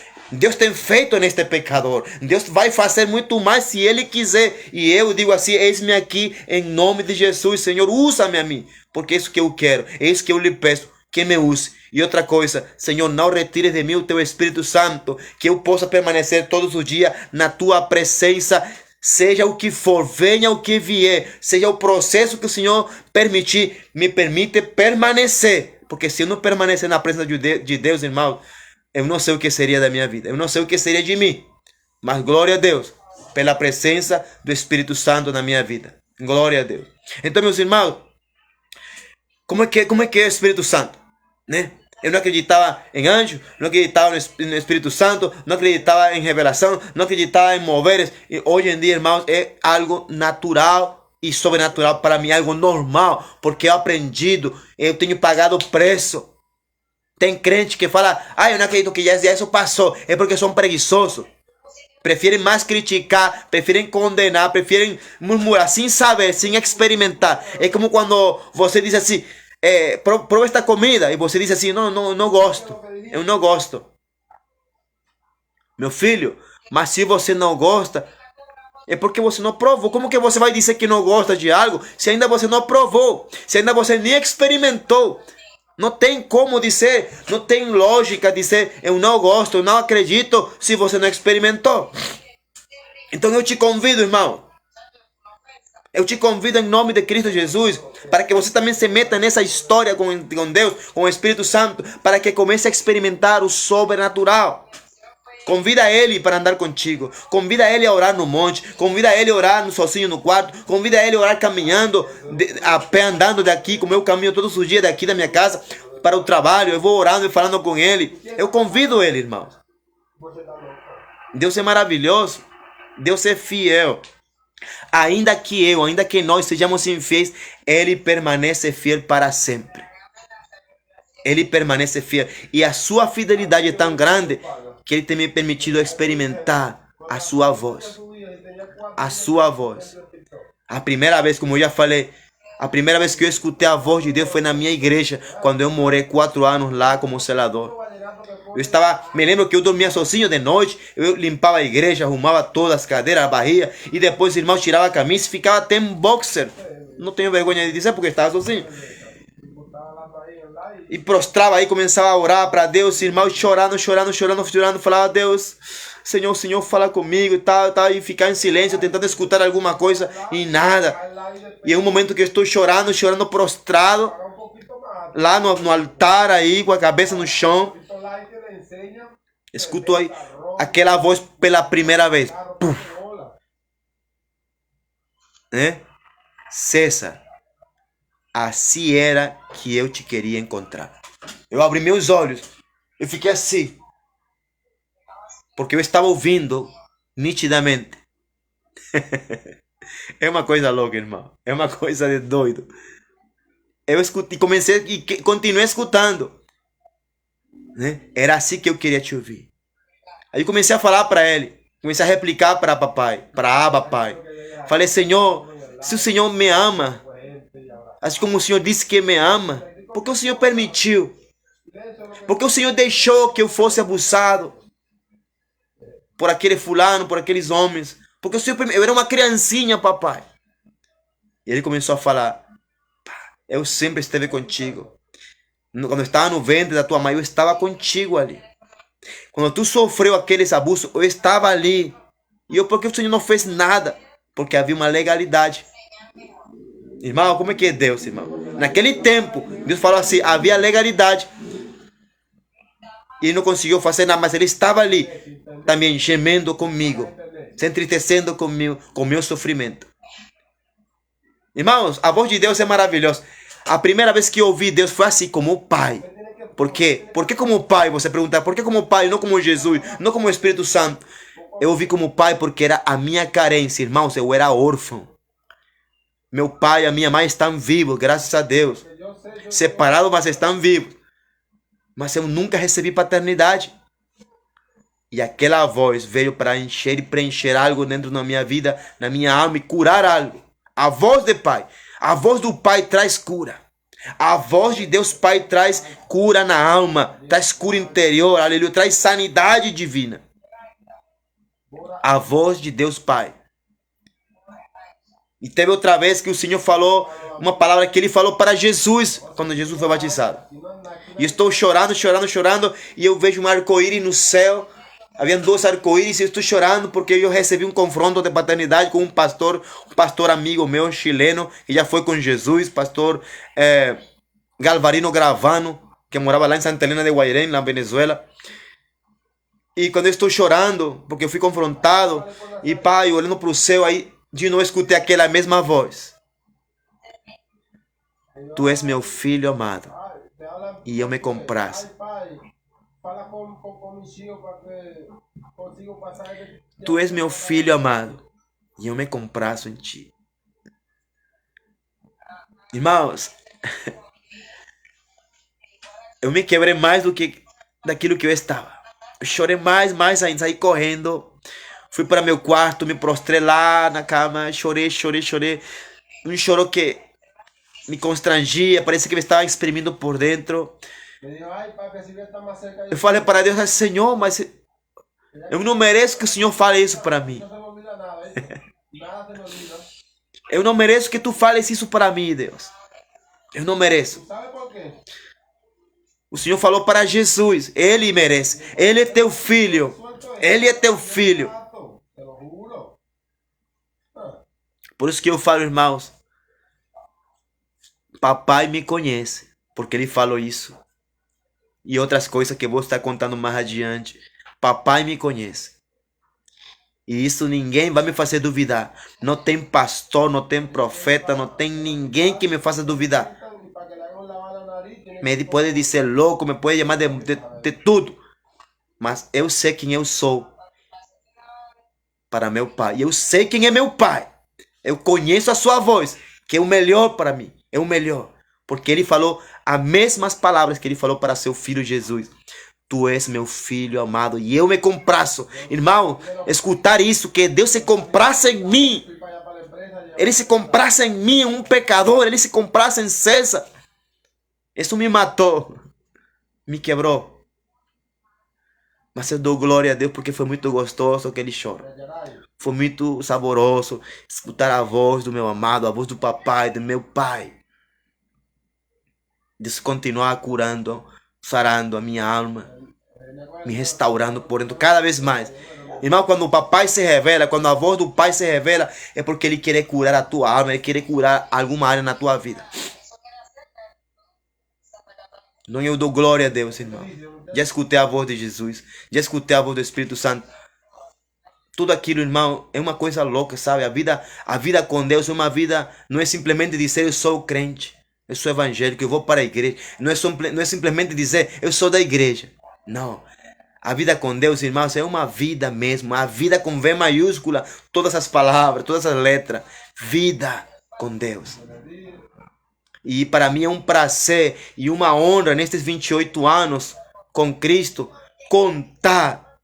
neste pecador. Deus vai fazer muito mais se Ele quiser, e eu digo assim: eis-me aqui em nome de Jesus, Senhor, usa-me a mim, porque é isso que eu quero, é isso que eu lhe peço, que me use. E outra coisa, Senhor, não retires de mim o Teu Espírito Santo, que eu possa permanecer todos os dias na Tua presença, seja o que for, venha o que vier, seja o processo que o Senhor permitir, me permite permanecer, porque se eu não permanecer na presença de Deus, irmão, eu não sei o que seria da minha vida, eu não sei o que seria de mim, mas glória a Deus, pela presença do Espírito Santo na minha vida, glória a Deus. Então, meus irmãos, como é que é o Espírito Santo, né? Eu não acreditava em anjo, não acreditava no Espírito Santo, não acreditava em revelação, não acreditava em moveres. E hoje em dia, irmãos, é algo natural e sobrenatural para mim, algo normal, porque eu aprendi, eu tenho pagado o preço. Tem crente que fala: eu não acredito que já isso passou, é porque são preguiçosos. Preferem mais criticar, preferem condenar, preferem murmurar, sem saber, sem experimentar. É como quando você diz assim: prova esta comida, e você diz assim: não gosto, eu não gosto. Meu filho, mas se você não gosta, é porque você não provou. Como que você vai dizer que não gosta de algo se ainda você não provou, se ainda você nem experimentou? Não tem como dizer, não tem lógica dizer eu não gosto, eu não acredito, se você não experimentou. Então eu te convido, irmão, eu te convido em nome de Cristo Jesus, para que você também se meta nessa história com Deus, com o Espírito Santo, para que comece a experimentar o sobrenatural. Convida Ele para andar contigo, convida Ele a orar no monte, convida Ele a orar sozinho no quarto, convida Ele a orar caminhando, a pé, andando daqui, como eu caminho todos os dias daqui da minha casa para o trabalho, eu vou orando e falando com Ele. Eu convido Ele, irmãos. Deus é maravilhoso, Deus é fiel. Ainda que nós sejamos infiéis, Ele permanece fiel para sempre. Ele permanece fiel. E a sua fidelidade é tão grande que Ele tem me permitido experimentar a sua voz. A sua voz. A primeira vez, como eu já falei, a primeira vez que eu escutei a voz de Deus foi na minha igreja, quando eu morei 4 anos lá como zelador. Eu Me lembro que eu dormia sozinho de noite, eu limpava a igreja, arrumava todas as cadeiras, a barriga, e depois o irmão tirava a camisa e ficava até um boxer. Não tenho vergonha de dizer porque estava sozinho. E prostrava aí, começava a orar para Deus, irmão, chorando, falava, Deus, Senhor, fala comigo e tal, e ficar em silêncio, tentando escutar alguma coisa e nada. E é um momento que eu estou chorando, prostrado, lá no altar aí, com a cabeça no chão. Escuto aí aquela voz pela primeira vez. Puf. César, assim era que eu te queria encontrar. Eu abri meus olhos, eu fiquei assim, porque eu estava ouvindo nitidamente. É uma coisa louca, irmão. É uma coisa de doido. Eu escutei, comecei e continuei escutando. Era assim que eu queria te ouvir. Aí comecei a falar para ele, comecei a replicar para papai, para Abba, pai. Falei, Senhor, se o Senhor me ama, assim como o Senhor disse que me ama, por que o Senhor permitiu? Porque o Senhor deixou que eu fosse abusado por aquele fulano, por aqueles homens? Porque o Senhor permitiu. Eu era uma criancinha, papai. E ele começou a falar, eu sempre esteve contigo. Quando eu estava no ventre da tua mãe, eu estava contigo ali. Quando tu sofreu aqueles abusos, eu estava ali. E porque o Senhor não fez nada? Porque havia uma legalidade. Irmão, como é que é Deus, irmão? Naquele tempo, Deus falou assim, havia legalidade. E ele não conseguiu fazer nada, mas ele estava ali, também gemendo comigo, se entristecendo comigo, com o meu sofrimento. Irmãos, a voz de Deus é maravilhosa. A primeira vez que eu ouvi Deus foi assim, como Pai. Por quê? Por que como Pai? Você pergunta, por que como Pai, não como Jesus, não como Espírito Santo? Eu ouvi como Pai porque era a minha carência, irmãos, eu era órfão. Meu pai e a minha mãe estão vivos, graças a Deus. Separados, mas estão vivos. Mas eu nunca recebi paternidade. E aquela voz veio para encher e preencher algo dentro da minha vida, na minha alma e curar algo. A voz do Pai. A voz do Pai traz cura. A voz de Deus Pai traz cura na alma, traz cura interior, aleluia, traz sanidade divina. A voz de Deus Pai. E teve outra vez que o Senhor falou uma palavra que ele falou para Jesus, quando Jesus foi batizado. E estou chorando, e eu vejo um arco-íris no céu. Havia 2 arco-íris e eu estou chorando porque eu recebi um confronto de paternidade com um pastor amigo meu, chileno, que já foi com Jesus, pastor Galvarino Gravano, que morava lá em Santa Helena de Guairén, na Venezuela. E quando eu estou chorando, porque eu fui confrontado, e pai, olhando para o céu, aí de novo escutei aquela mesma voz. Tu és meu filho amado, e eu me comprazo. Tu és meu filho amado, e eu me comprazo em ti. Irmãos, eu me quebrei mais do que daquilo que eu estava. Eu chorei mais ainda, saí correndo. Fui para meu quarto, me prostrei lá na cama, chorei. Um choro que me constrangia, parecia que me estava exprimindo por dentro. Eu falei para Deus, Senhor, mas eu não mereço que o Senhor fale isso para mim. Eu não mereço que tu fales isso para mim, Deus. Eu não mereço. O Senhor falou para Jesus, Ele merece. Ele é teu filho. Ele é teu filho. Por isso que eu falo, irmãos, papai me conhece, porque ele falou isso. E outras coisas que eu vou estar contando mais adiante. Papai me conhece. E isso ninguém vai me fazer duvidar. Não tem pastor, não tem profeta, não tem ninguém que me faça duvidar. Me pode dizer louco, me pode chamar de tudo. Mas eu sei quem eu sou para meu pai. E eu sei quem é meu pai. Eu conheço a sua voz, que é o melhor para mim. É o melhor. Porque ele falou as mesmas palavras que ele falou para seu filho Jesus. Tu és meu filho amado e eu me compraço. Irmão, escutar isso, que Deus se compraça em mim. Ele se compraça em mim, um pecador. Ele se compraça em César. Isso me matou. Me quebrou. Mas eu dou glória a Deus porque foi muito gostoso aquele choro. Foi muito saboroso escutar a voz do meu amado, a voz do papai, do meu pai. Deus continuar curando, sarando a minha alma, me restaurando por dentro cada vez mais. Irmão, quando o papai se revela, quando a voz do pai se revela, é porque ele quer curar a tua alma, ele quer curar alguma área na tua vida. Não, eu dou glória a Deus, irmão. Já escutei a voz de Jesus, já escutei a voz do Espírito Santo. Tudo aquilo, irmão, é uma coisa louca, sabe? A vida com Deus é uma vida, não é simplesmente dizer eu sou crente, eu sou evangélico, eu vou para a igreja. Não é simplesmente dizer eu sou da igreja. Não. A vida com Deus, irmãos, é uma vida mesmo. A vida com V maiúscula, todas as palavras, todas as letras. Vida com Deus. E para mim é um prazer e uma honra nestes 28 anos com Cristo contar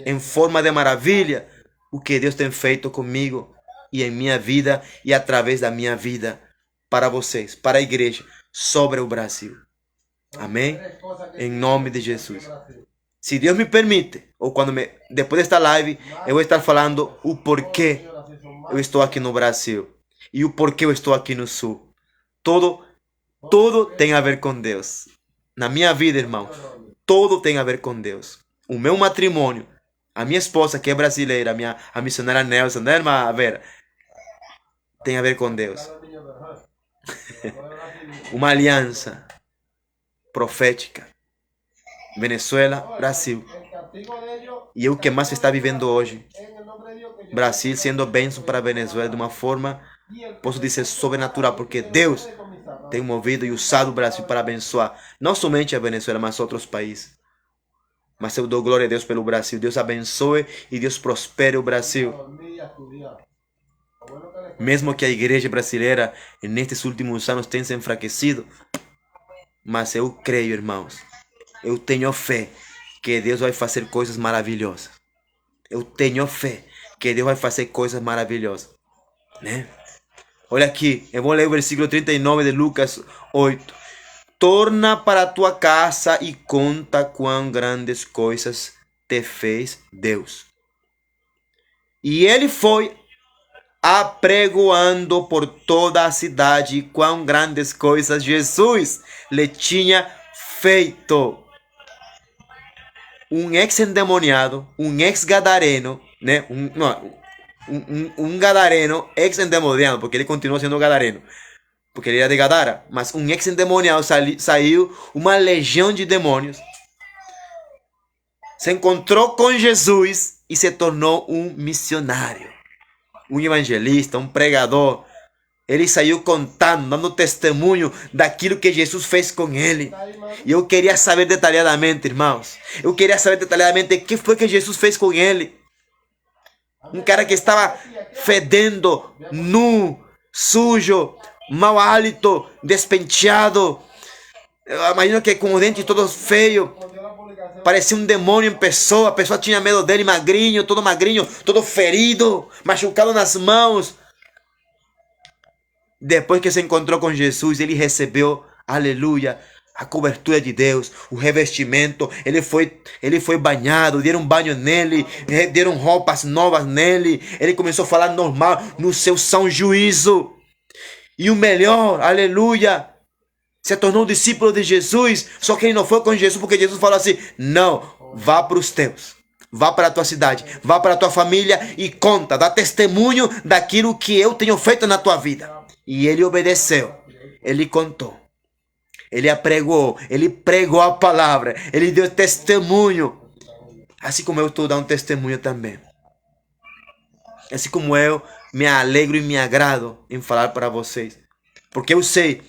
em forma de maravilha o que Deus tem feito comigo e em minha vida e através da minha vida para vocês, para a igreja, sobre o Brasil. Amém? Em nome de Jesus. Se Deus me permite, ou depois desta live, eu vou estar falando o porquê eu estou aqui no Brasil e o porquê eu estou aqui no Sul. Tudo tem a ver com Deus. Na minha vida, irmão, tudo tem a ver com Deus. O meu matrimônio, a minha esposa que é brasileira, a missionária Nelson, né, irmã Vera? Tem a ver com Deus. Uma aliança profética. Venezuela, Brasil. E é o que mais está vivendo hoje. Brasil sendo bênção para a Venezuela de uma forma, posso dizer, sobrenatural, porque Deus tem movido e usado o Brasil para abençoar não somente a Venezuela, mas outros países. Mas eu dou glória a Deus pelo Brasil. Deus abençoe e Deus prospere o Brasil. Mesmo que a igreja brasileira nestes últimos anos tenha se enfraquecido, mas eu creio, irmãos, eu tenho fé que Deus vai fazer coisas maravilhosas. Eu tenho fé que Deus vai fazer coisas maravilhosas, né? Olha aqui, eu vou ler o versículo 39 de Lucas 8. Torna para a tua casa e conta quão grandes coisas te fez Deus. E ele foi apregoando por toda a cidade quão grandes coisas Jesus lhe tinha feito. Um ex-endemoniado, um ex-gadareno, né? Um gadareno, ex-endemoniado, porque ele continua sendo gadareno, porque ele era de Gadara, mas um ex-endemoniado saiu uma legião de demônios, se encontrou com Jesus e se tornou um missionário, um evangelista, um pregador. Ele saiu contando, dando testemunho daquilo que Jesus fez com ele. E eu queria saber detalhadamente, irmãos. Eu queria saber detalhadamente o que foi que Jesus fez com ele. Um cara que estava fedendo, nu, sujo, mau hálito, despenteado. Eu imagino que com os dentes todos feios. Parecia um demônio em pessoa. A pessoa tinha medo dele, magrinho, todo ferido, machucado nas mãos. Depois que se encontrou com Jesus, ele recebeu, aleluia, a cobertura de Deus, o revestimento. Ele foi banhado, deram banho nele, deram roupas novas nele. Ele começou a falar normal no seu são juízo. E o melhor, aleluia, se tornou discípulo de Jesus. Só que ele não foi com Jesus porque Jesus falou assim: não, vá para os teus. Vá para a tua cidade, vá para a tua família e conta, dá testemunho daquilo que eu tenho feito na tua vida. E ele obedeceu, ele contou, ele pregou a palavra, ele deu testemunho. Assim como eu estou dando testemunho também. Assim como eu me alegro e me agrado em falar para vocês. Porque eu sei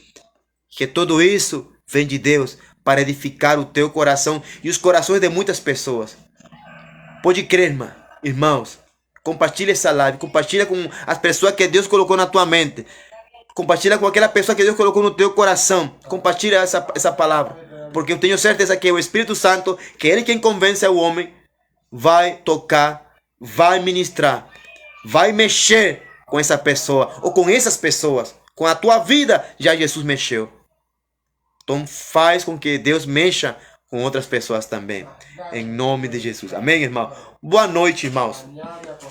que tudo isso vem de Deus para edificar o teu coração e os corações de muitas pessoas. Pode crer, irmãos. Compartilha essa live, compartilha com as pessoas que Deus colocou na tua mente. Compartilha com aquela pessoa que Deus colocou no teu coração. Compartilha essa palavra. Porque eu tenho certeza que o Espírito Santo, que Ele quem convence o homem, vai tocar, vai ministrar, vai mexer com essa pessoa, ou com essas pessoas. Com a tua vida, já Jesus mexeu. Então faz com que Deus mexa com outras pessoas também. Em nome de Jesus. Amém, irmão? Boa noite, irmãos.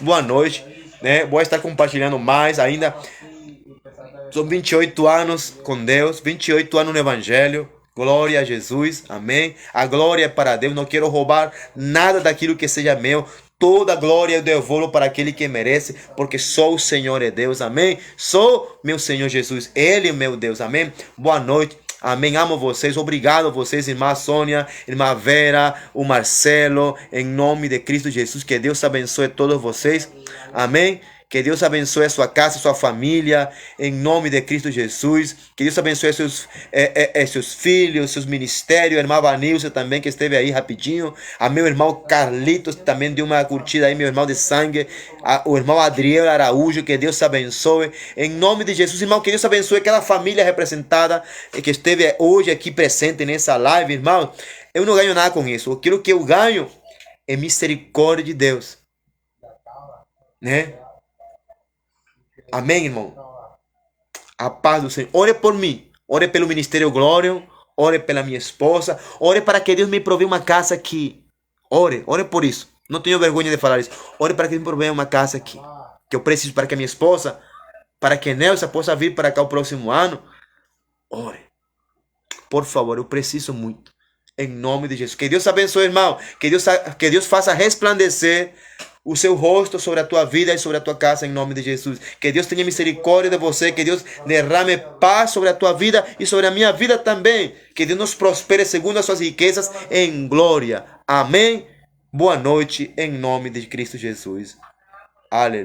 Boa noite. Né? Vou estar compartilhando mais ainda. São 28 anos com Deus, 28 anos no Evangelho. Glória a Jesus, amém. A glória é para Deus, não quero roubar nada daquilo que seja meu. Toda a glória eu devolvo para aquele que merece, porque só o Senhor é Deus, amém. Sou meu Senhor Jesus, Ele é meu Deus, amém. Boa noite. Amém, amo vocês, obrigado a vocês, irmã Sônia, irmã Vera, o Marcelo, em nome de Cristo Jesus, que Deus abençoe todos vocês, amém. Que Deus abençoe a sua casa, a sua família, em nome de Cristo Jesus. Que Deus abençoe seus filhos, seus ministérios. A irmã Vanilson também, que esteve aí rapidinho. A meu irmão Carlitos, também deu uma curtida aí, meu irmão de sangue. O irmão Adriel Araújo, que Deus abençoe. Em nome de Jesus, irmão, que Deus abençoe cada família representada que esteve hoje aqui presente nessa live, irmão. Eu não ganho nada com isso. Aquilo que eu ganho é misericórdia de Deus, né? Amém, irmão? A paz do Senhor. Ore por mim. Ore pelo Ministério Glória. Ore pela minha esposa. Ore para que Deus me provê uma casa aqui. Ore por isso. Não tenho vergonha de falar isso. Ore para que Deus me provê uma casa aqui. Que eu preciso para que a minha esposa, para que Nelsa possa vir para cá o próximo ano. Ore. Por favor, eu preciso muito. Em nome de Jesus. Que Deus abençoe, irmão. Que Deus faça resplandecer o seu rosto sobre a tua vida e sobre a tua casa, em nome de Jesus. Que Deus tenha misericórdia de você, que Deus derrame paz sobre a tua vida e sobre a minha vida também. Que Deus nos prospere segundo as suas riquezas em glória. Amém. Boa noite, em nome de Cristo Jesus. Aleluia.